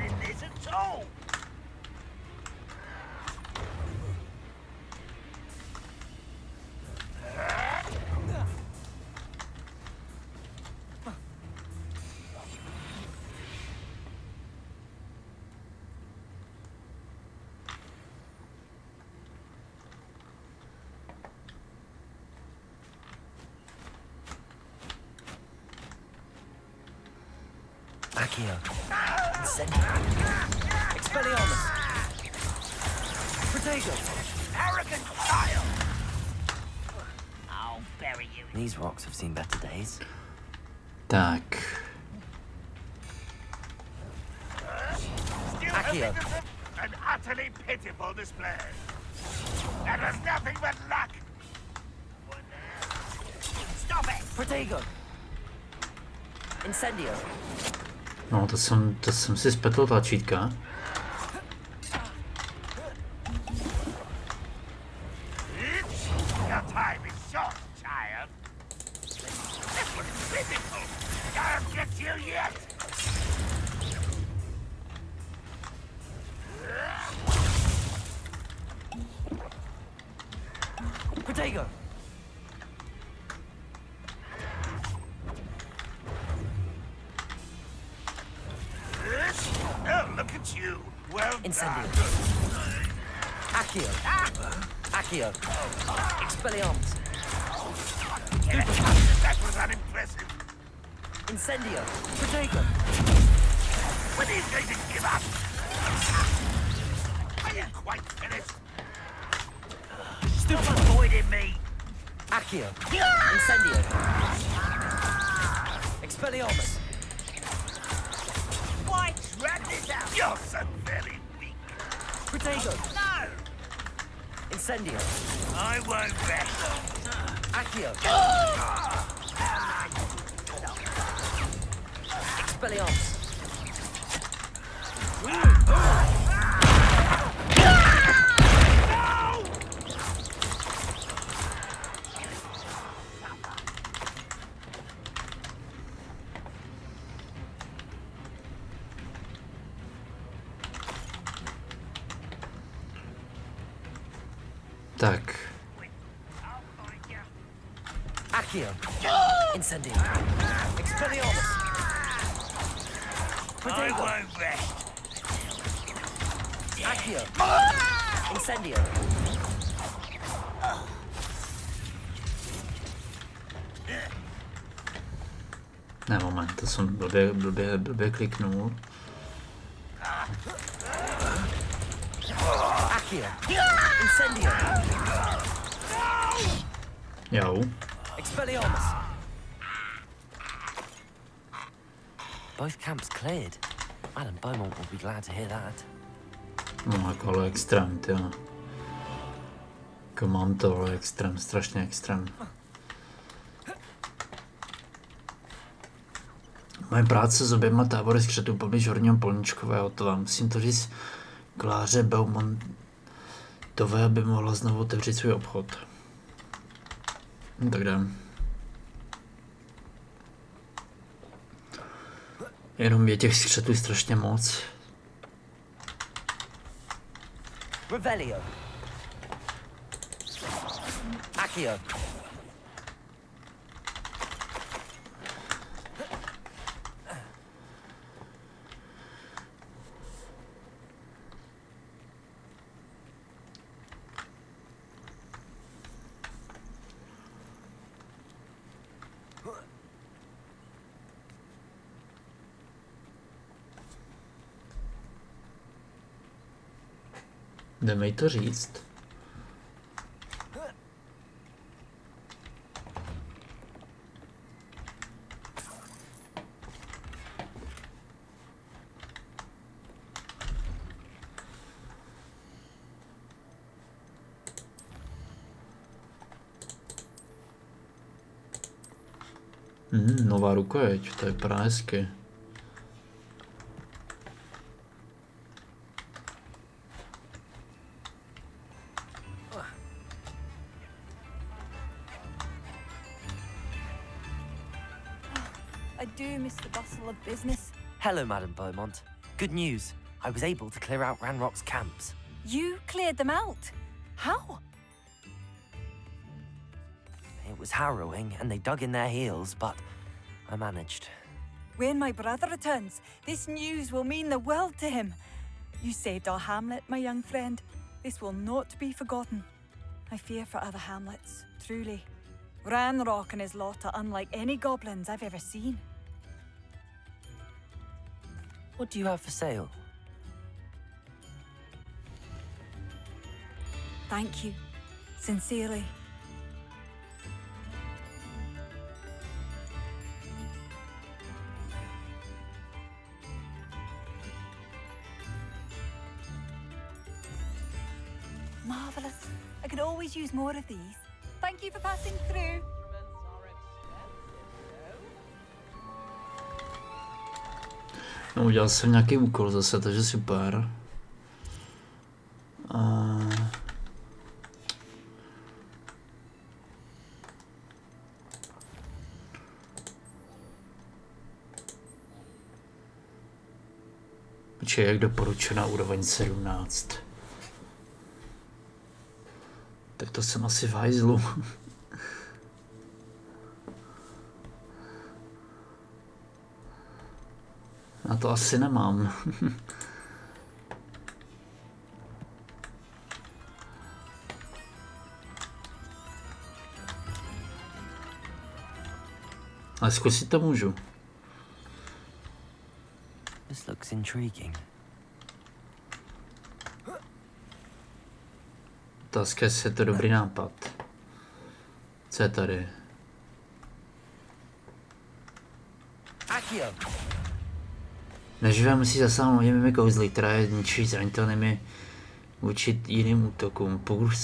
Accio. Incendio. Expelliarmus. Protego. Arrogant child. I'll bury you. These rocks have seen better days. Tak. Accio. An utterly pitiful display. That was nothing but luck. Stop it. Protego. Incendio. No, to jsem si spletl tlačítka. Your time is short, child. This was physical. I'll get you yet. Protego. Oh, look at you. Well Incendio. done. Accio. Accio. Expelliarmus. That was unimpressive. Incendio. Protego. When are you going to give up? Are you quite finished? Stop avoiding me. Accio. Incendio. Expelliarmus. Why drag this out? You're so very weak. Protego. No! Incendio. I won't rest. Accio. Expelliarmus. Tak. Accio. Incendio. Expelliarmus. I Protego. won't rest. Accio. Incendio. Ne, moment, to jsem blbě kliknul. Accio. Incendio. Jau. Expelliarmus. Both camps cleared. Madam Beaumont will be glad to hear that. No, jako ale extrém, jo. Jako mám to, ale extrém, strašně extrém. Moje práce s oběma tábory skřetů poblíž Horního Polničkova je hotová. Musím to říct Kláře Beaumontové, aby mohla znovu otevřít svůj obchod. No tak jdem. Jenom je těch skřetů strašně moc. Revelio. Accio. Jdeme jí to říct. Nová rukojeť, to vypadá hezky. I do miss the bustle of business. Hello, Madame Beaumont. Good news. I was able to clear out Ranrock's camps. You cleared them out? How? It was harrowing, and they dug in their heels, but I managed. When my brother returns, this news will mean the world to him. You saved our hamlet, my young friend. This will not be forgotten. I fear for other hamlets, truly. Ranrock and his lot are unlike any goblins I've ever seen. What do you have for sale? Thank you. Sincerely. Marvelous. I could always use more of these. Thank you for passing through. No, udělal jsem nějaký úkol zase, takže super. Počkej, jak doporučená úroveň 17. Tak to jsem asi v hajzlu. Na to asi nemám. Ale zkusit to můžu. This looks intriguing. Otázka, jestli je to dobrý nápad. Co je tady? Neživé musí zasáhnout těmi kouzly, které ničí zranitelnými vůči jiným útokům. Pokud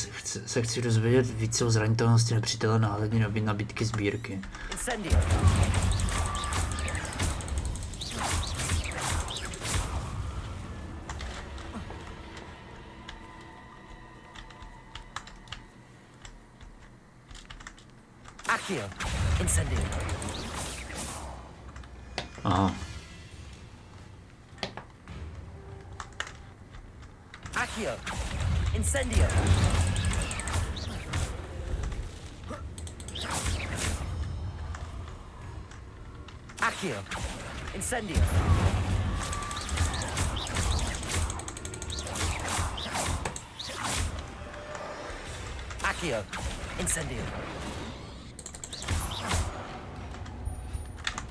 se chci dozvědět více o zranitelnosti nepřítele, nahlédni nabídky sbírky. Aha. Accio. Incendio. Accio. Incendio. Accio. Incendio.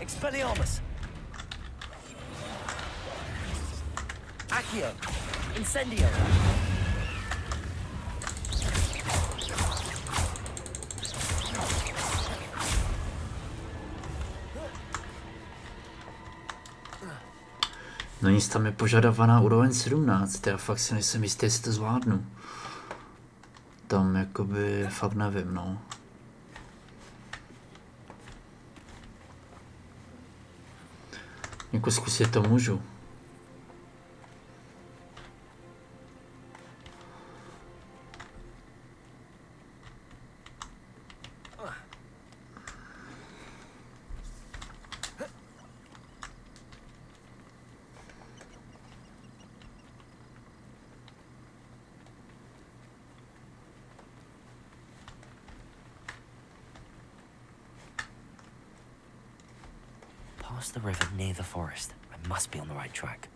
Expelliarmus. Accio. Incendio. No nic, tam je požadovaná úroveň 17, já fakt si nejsem jistý, jestli to zvládnu. tam jakoby fakt nevím, no. Jako zkusit to můžu. Past the river near the forest. I must be on the right track.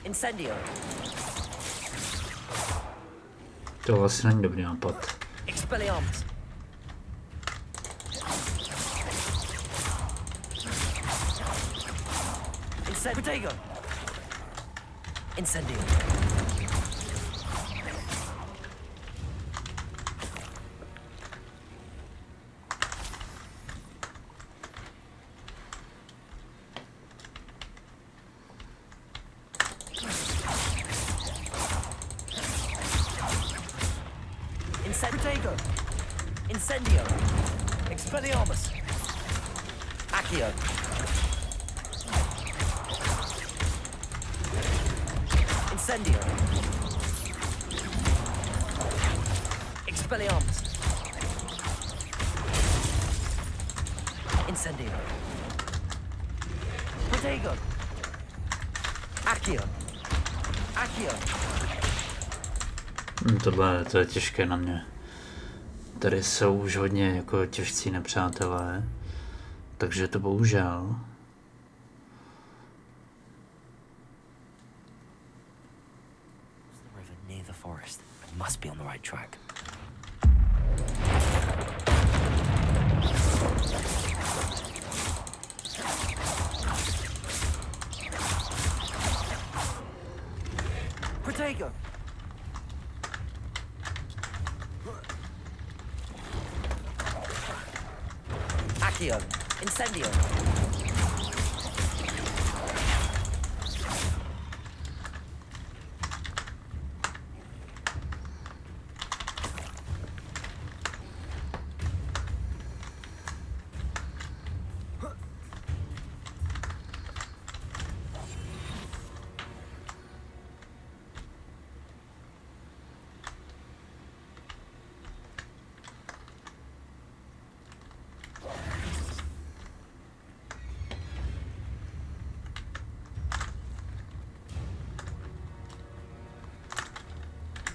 Incendio. To asi není dobrý nápad. Expelliarmus. Incendio. Incendio. Incendio. Expelliarmus. Accio. Incendio. Expelliarmus. Incendio. Protego. Accio. Accio. Tohle to je těžké na mě. Tady jsou už hodně jako těžcí nepřátelé, takže to bohužel. Protego. Accio. Incendio.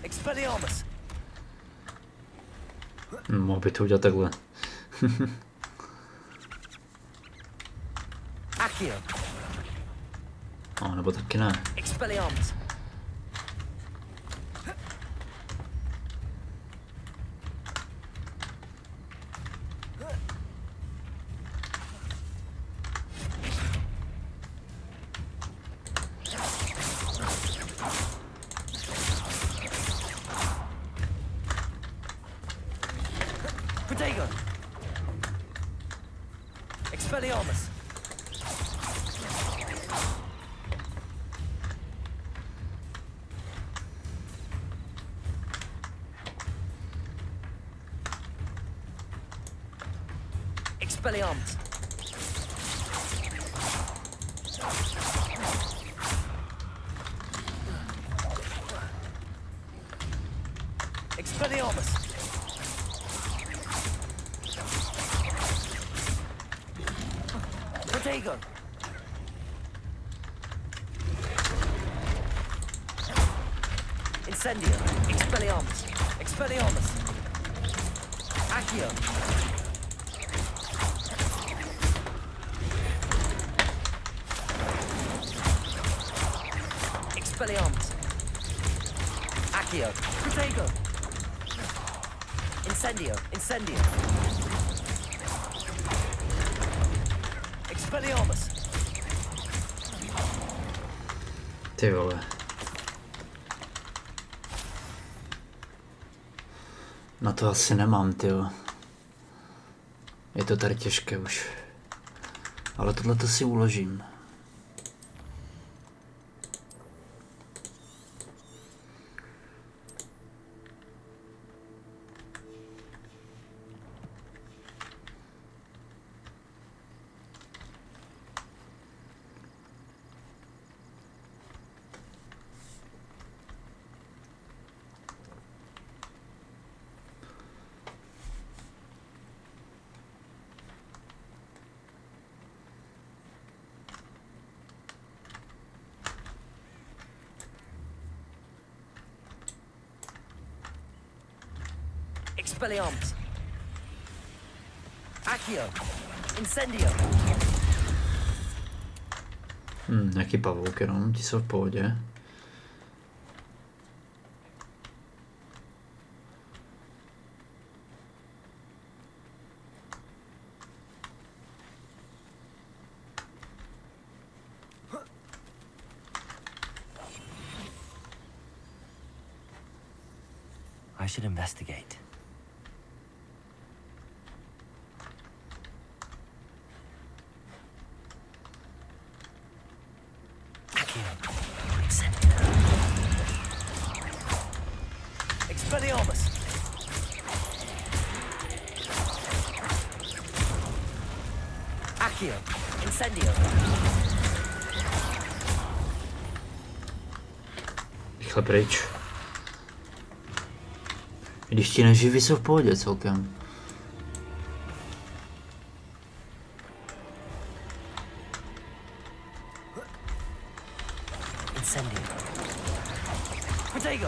Expelliarmus. Mohl by to udělat takhle. Accio. No, nebo taky ne. Expelliarmus. Protego. Expelliarmus. Expelliarmus. Expelliarmus. Protego. Incendio. Expelliarmus. Expelliarmus. Accio. Expelliarmus. Accio. Protego. Incendio. Incendio. Expelliarmus. Ty vole. Na to asi nemám, tyjo. Je to tady těžké už. Ale tohle to si uložím. Expelliarmus. Accio. Incendio. Nějaký pavouk jenom, ti jsou v pohodě. I should investigate. Expelliarmus. Accio. Incendio. Rychle pryč. Když ti neživí, jsou v pohodě celkem. Incendio. Protego.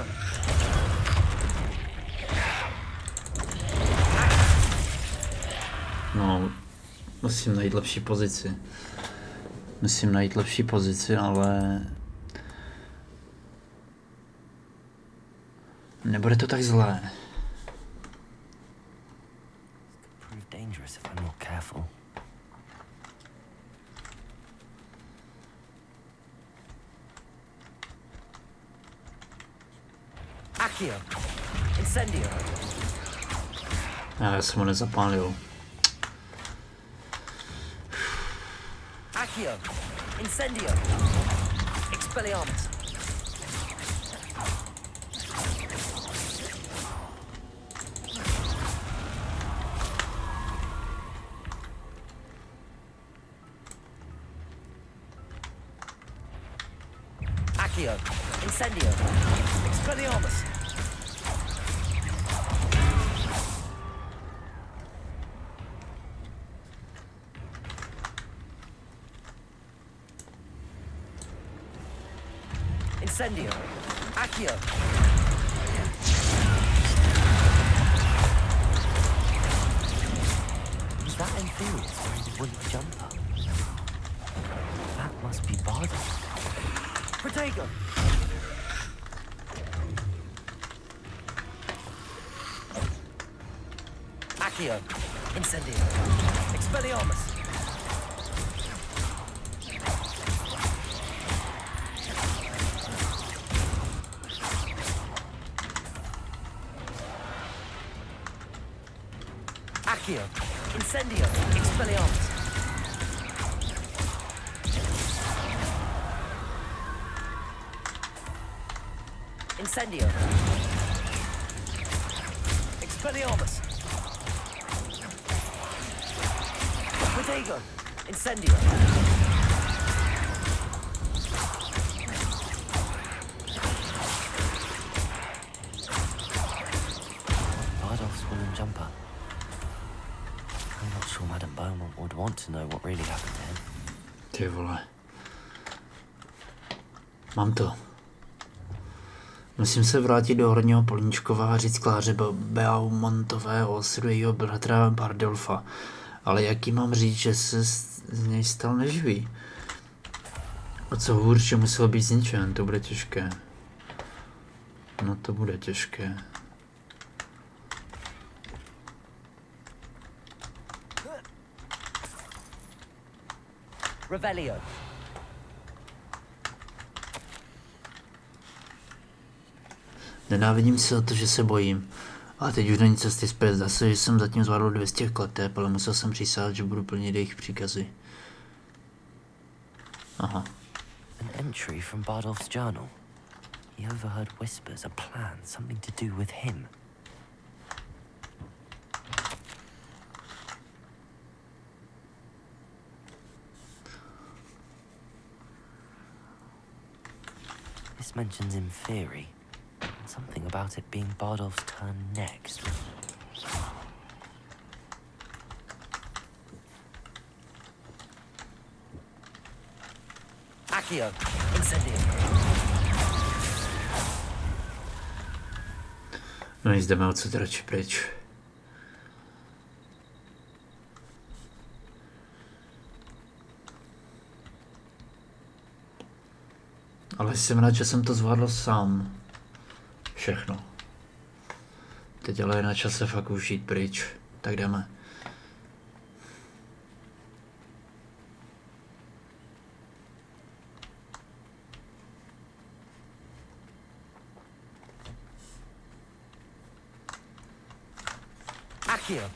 No, musím najít lepší pozici. Musím najít lepší pozici, ale... nebude to tak zlé. Prove dangerous if I'm not careful. Accio. Incendio. Já jsem ho nezapálil. Accio. Incendio. Expelliarmus. Accio. Incendio. Expelliarmus. Incendio. Accio. Was that inferior wearing the wooden jumper? That must be Bardo. Protego. Accio. Incendio. Expelliarmus. Accio. Incendio. Expelliarmus. Incendio. Expelliarmus. Protego. Incendio. Bardolph's woolen jumper. I'm not sure Madame Beaumont would want to know what really happened to him. Ty vole. Mám to. Musím se vrátit do Horního Políčkova a říct Kláře Beaumontové o osudu jejího bratra Bardolfa. Ale jaký mám říct, že se z něj stal neživý? A co hůř, že musel být zničen, to bude těžké. No to bude těžké. Revelio. Nenávidím se za to, že se bojím. Ale teď už není cesty zpět. Zdá se, že jsem zatím zvládl 200 kleteb, ale musel jsem přísahat, že budu plnit jejich příkazy. Aha. An entry from Bardolph's journal. He overheard whispers, a plan, something to do with him. This mentions in theory, and something about it being Bardolph's turn next. Accio, incendium. No nic, jdeme odsud radši pryč. Ale jsem rád, že jsem to zvládl sám. Všechno. Teď ale je na čase fakt už jít pryč. Tak jdeme. Accio.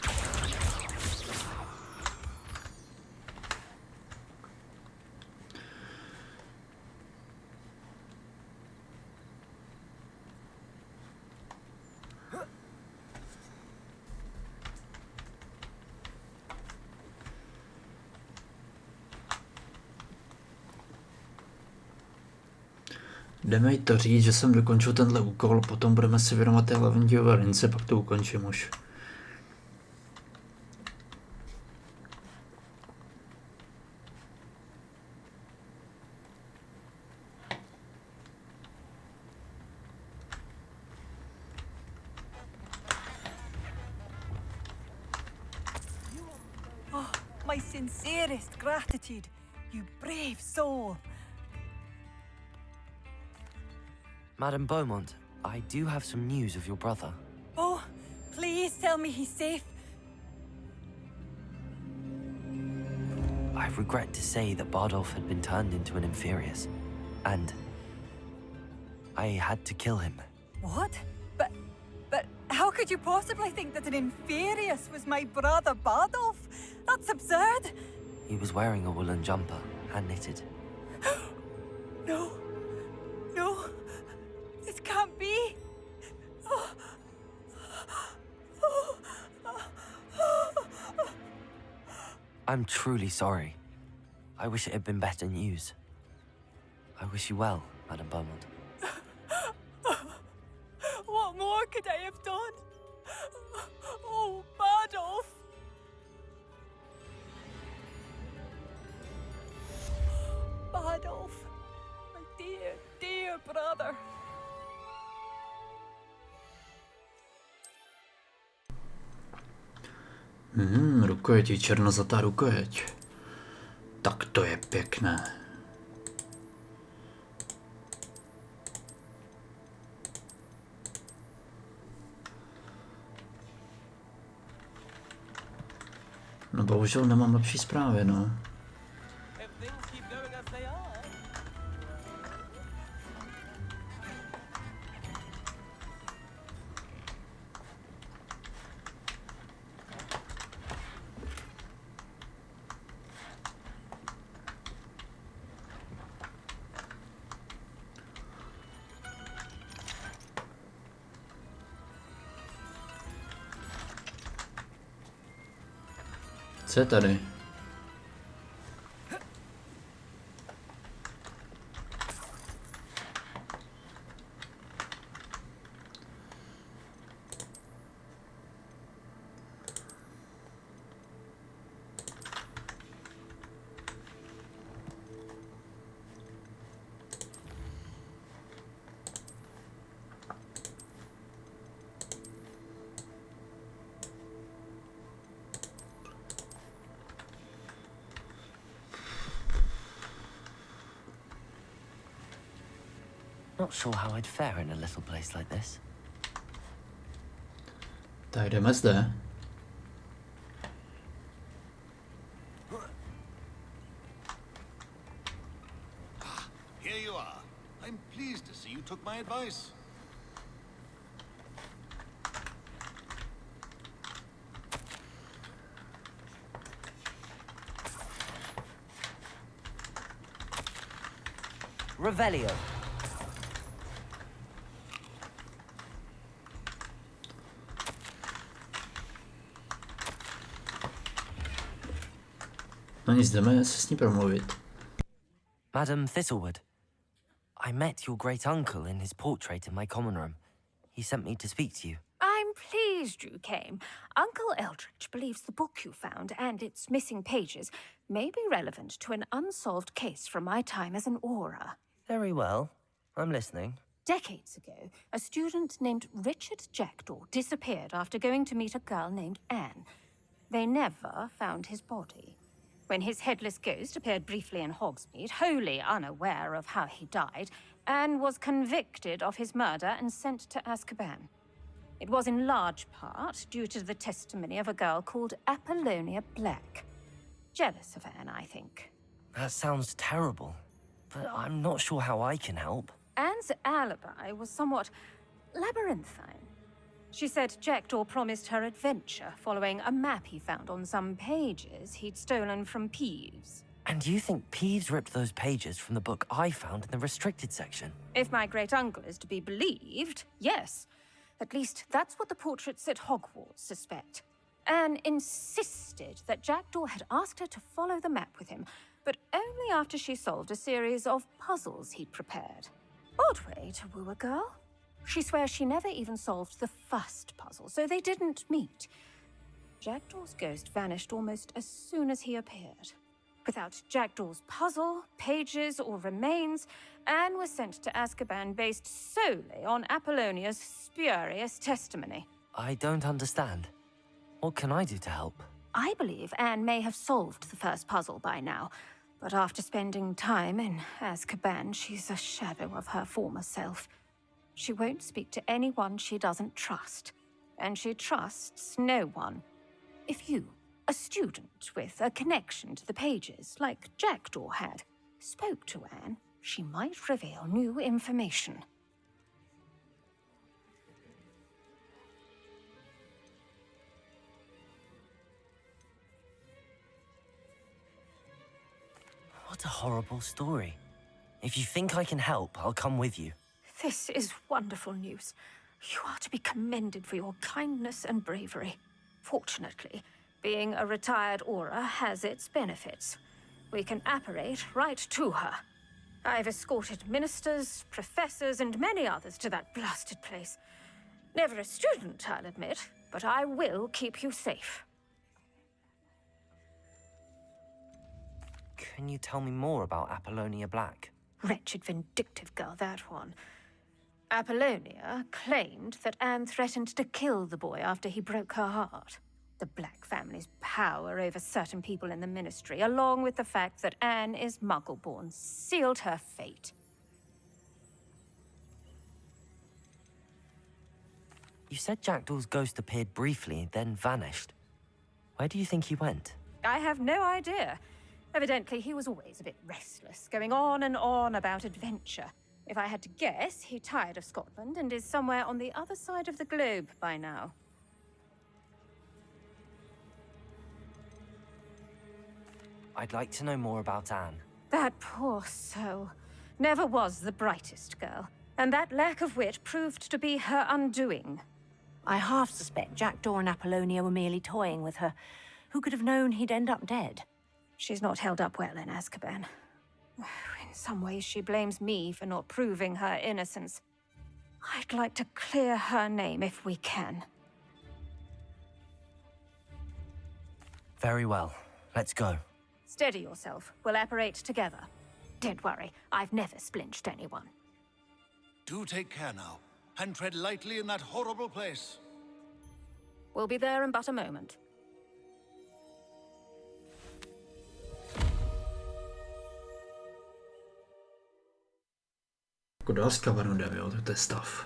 Jdeme jí to říct, že jsem dokončil tenhle úkol, potom budeme si věnovat té hlavní dějové lince, pak to ukončím už. Oh, my sincerest gratitude, you brave soul. Madame Beaumont, I do have some news of your brother. Oh, please tell me he's safe. I regret to say that Bardolph had been turned into an Inferius, and I had to kill him. What? But how could you possibly think that an Inferius was my brother Bardolph? That's absurd. He was wearing a woolen jumper, hand-knitted. No. No. This can't be. I'm truly sorry. I wish it had been better news. I wish you well, Madame Beaumont. What more could I have done? Oh, Bardolph. Bardolph, my dear, dear brother. Rukojeť, černozatá rukojeť. Tak to je pěkné. No bohužel nemám lepší zprávy, no. Co je tady? Not sure how I'd fare in a little place like this. Tak jdeme zde. took my advice. Revelio. No nic, jdeme se s ní promluvit. Madam Thistlewood, I met your great uncle in his portrait in my common room. He sent me to speak to you. I'm pleased you came. Uncle Eldridge believes the book you found and its missing pages may be relevant to an unsolved case from my time as an aura. Very well. I'm listening. Decades ago, a student named Richard Jackdaw disappeared after going to meet a girl named Anne. They never found his body. When his headless ghost appeared briefly in Hogsmeade, wholly unaware of how he died, Anne was convicted of his murder and sent to Azkaban. It was in large part due to the testimony of a girl called Apollonia Black. Jealous of Anne, I think. That sounds terrible, but I'm not sure how I can help. Anne's alibi was somewhat labyrinthine. She said Jackdaw promised her adventure following a map he found on some pages he'd stolen from Peeves. And you think Peeves ripped those pages from the book I found in the restricted section? If my great-uncle is to be believed, yes. At least that's what the portraits at Hogwarts suspect. Anne insisted that Jackdaw had asked her to follow the map with him, but only after she solved a series of puzzles he'd prepared. Odd way to woo a girl. She swears she never even solved the first puzzle, so they didn't meet. Jackdaw's ghost vanished almost as soon as he appeared. Without Jackdaw's puzzle, pages, or remains, Anne was sent to Azkaban based solely on Apollonia's spurious testimony. I don't understand. What can I do to help? I believe Anne may have solved the first puzzle by now, but after spending time in Azkaban, she's a shadow of her former self. She won't speak to anyone she doesn't trust, and she trusts no one. If you, a student with a connection to the pages, like Jackdaw had, spoke to Anne, she might reveal new information. What a horrible story. If you think I can help, I'll come with you. This is wonderful news. You are to be commended for your kindness and bravery. Fortunately, being a retired aura has its benefits. We can apparate right to her. I've escorted ministers, professors, and many others to that blasted place. Never a student, I'll admit, but I will keep you safe. Can you tell me more about Apollonia Black? Wretched, vindictive girl, that one. Apollonia claimed that Anne threatened to kill the boy after he broke her heart. The Black family's power over certain people in the Ministry, along with the fact that Anne is Muggle-born, sealed her fate. You said Jackdaw's ghost appeared briefly, then vanished. Where do you think he went? I have no idea. Evidently, he was always a bit restless, going on and on about adventure. If I had to guess, he tired of Scotland and is somewhere on the other side of the globe by now. I'd like to know more about Anne. That poor soul. Never was the brightest girl. And that lack of wit proved to be her undoing. I half suspect Jackdaw and Apollonia were merely toying with her. Who could have known he'd end up dead? She's not held up well in Azkaban. In some ways, she blames me for not proving her innocence. I'd like to clear her name if we can. Very well. Let's go. Steady yourself. We'll apparate together. Don't worry, I've never splinched anyone. Do take care now, and tread lightly in that horrible place. We'll be there in but a moment. Jako do Azkabanu jdeme, jo, to je stav.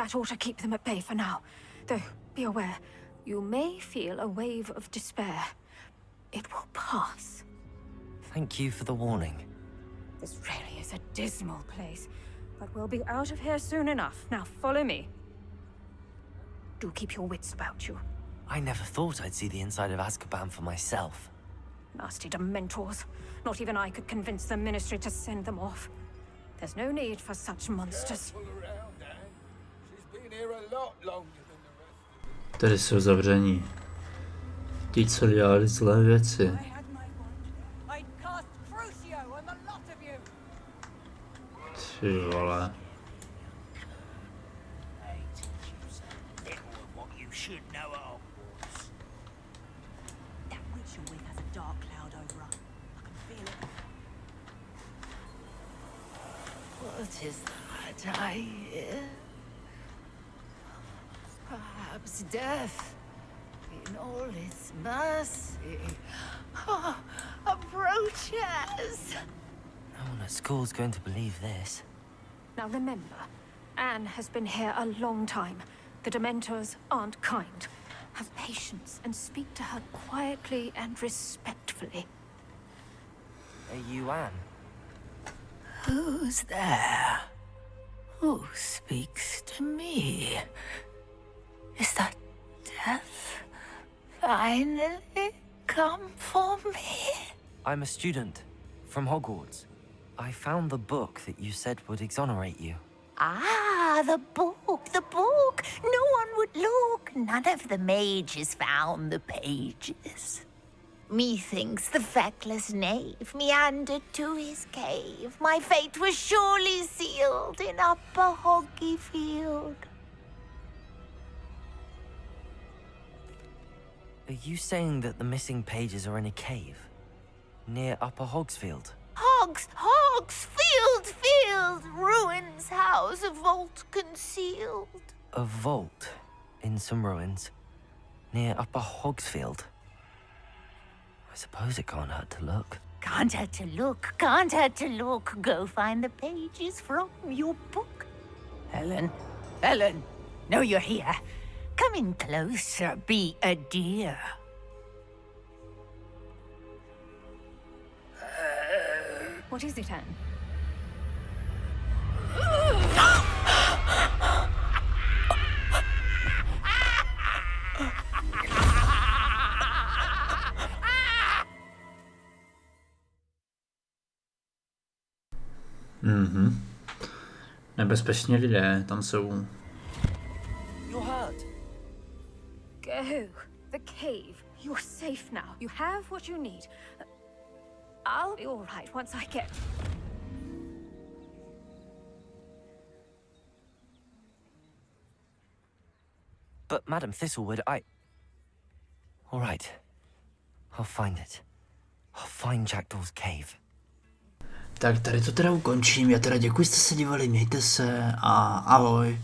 That ought to keep them at bay for now. Though, be aware, you may feel a wave of despair. It will pass. Thank you for the warning. This really is a dismal place, but we'll be out of here soon enough. Now follow me. Do keep your wits about you. I never thought I'd see the inside of Azkaban for myself. Nasty Dementors. Not even I could convince the Ministry to send them off. There's no need for such monsters. Tady jsou zavření. Ti, co dělali zlé věci. Ty vole. What is that I hear? Perhaps death, in all its mercy, approaches. No one at school's going to believe this. Now remember, Anne has been here a long time. The Dementors aren't kind. Have patience and speak to her quietly and respectfully. Are you Anne? Who's there? Who speaks to me? Is that death finally come for me? I'm a student from Hogwarts. I found the book that you said would exonerate you. Ah, the book, the book. No one would look. None of the mages found the pages. Methinks the feckless knave meandered to his cave. My fate was surely sealed in Upper Hoggyfield. Are you saying that the missing pages are in a cave near Upper Hogsfield? Field, ruins house, a vault concealed. A vault in some ruins near Upper Hogsfield. I suppose it can't hurt to look. Can't hurt to look, can't hurt to look. Go find the pages from your book. Helen, know you're here. Come in closer, be a dear. What is it, Anne? Nebezpeční lidé tam jsou. You're hurt. Go. The cave. You're safe now. You have what you need. I'll be all right once I get... But Madam Thistlewood, All right. I'll find it. I'll find Jackdaw's cave. Tak tady to teda ukončím. Já teda děkuji, že jste se dívali, mějte se a ahoj.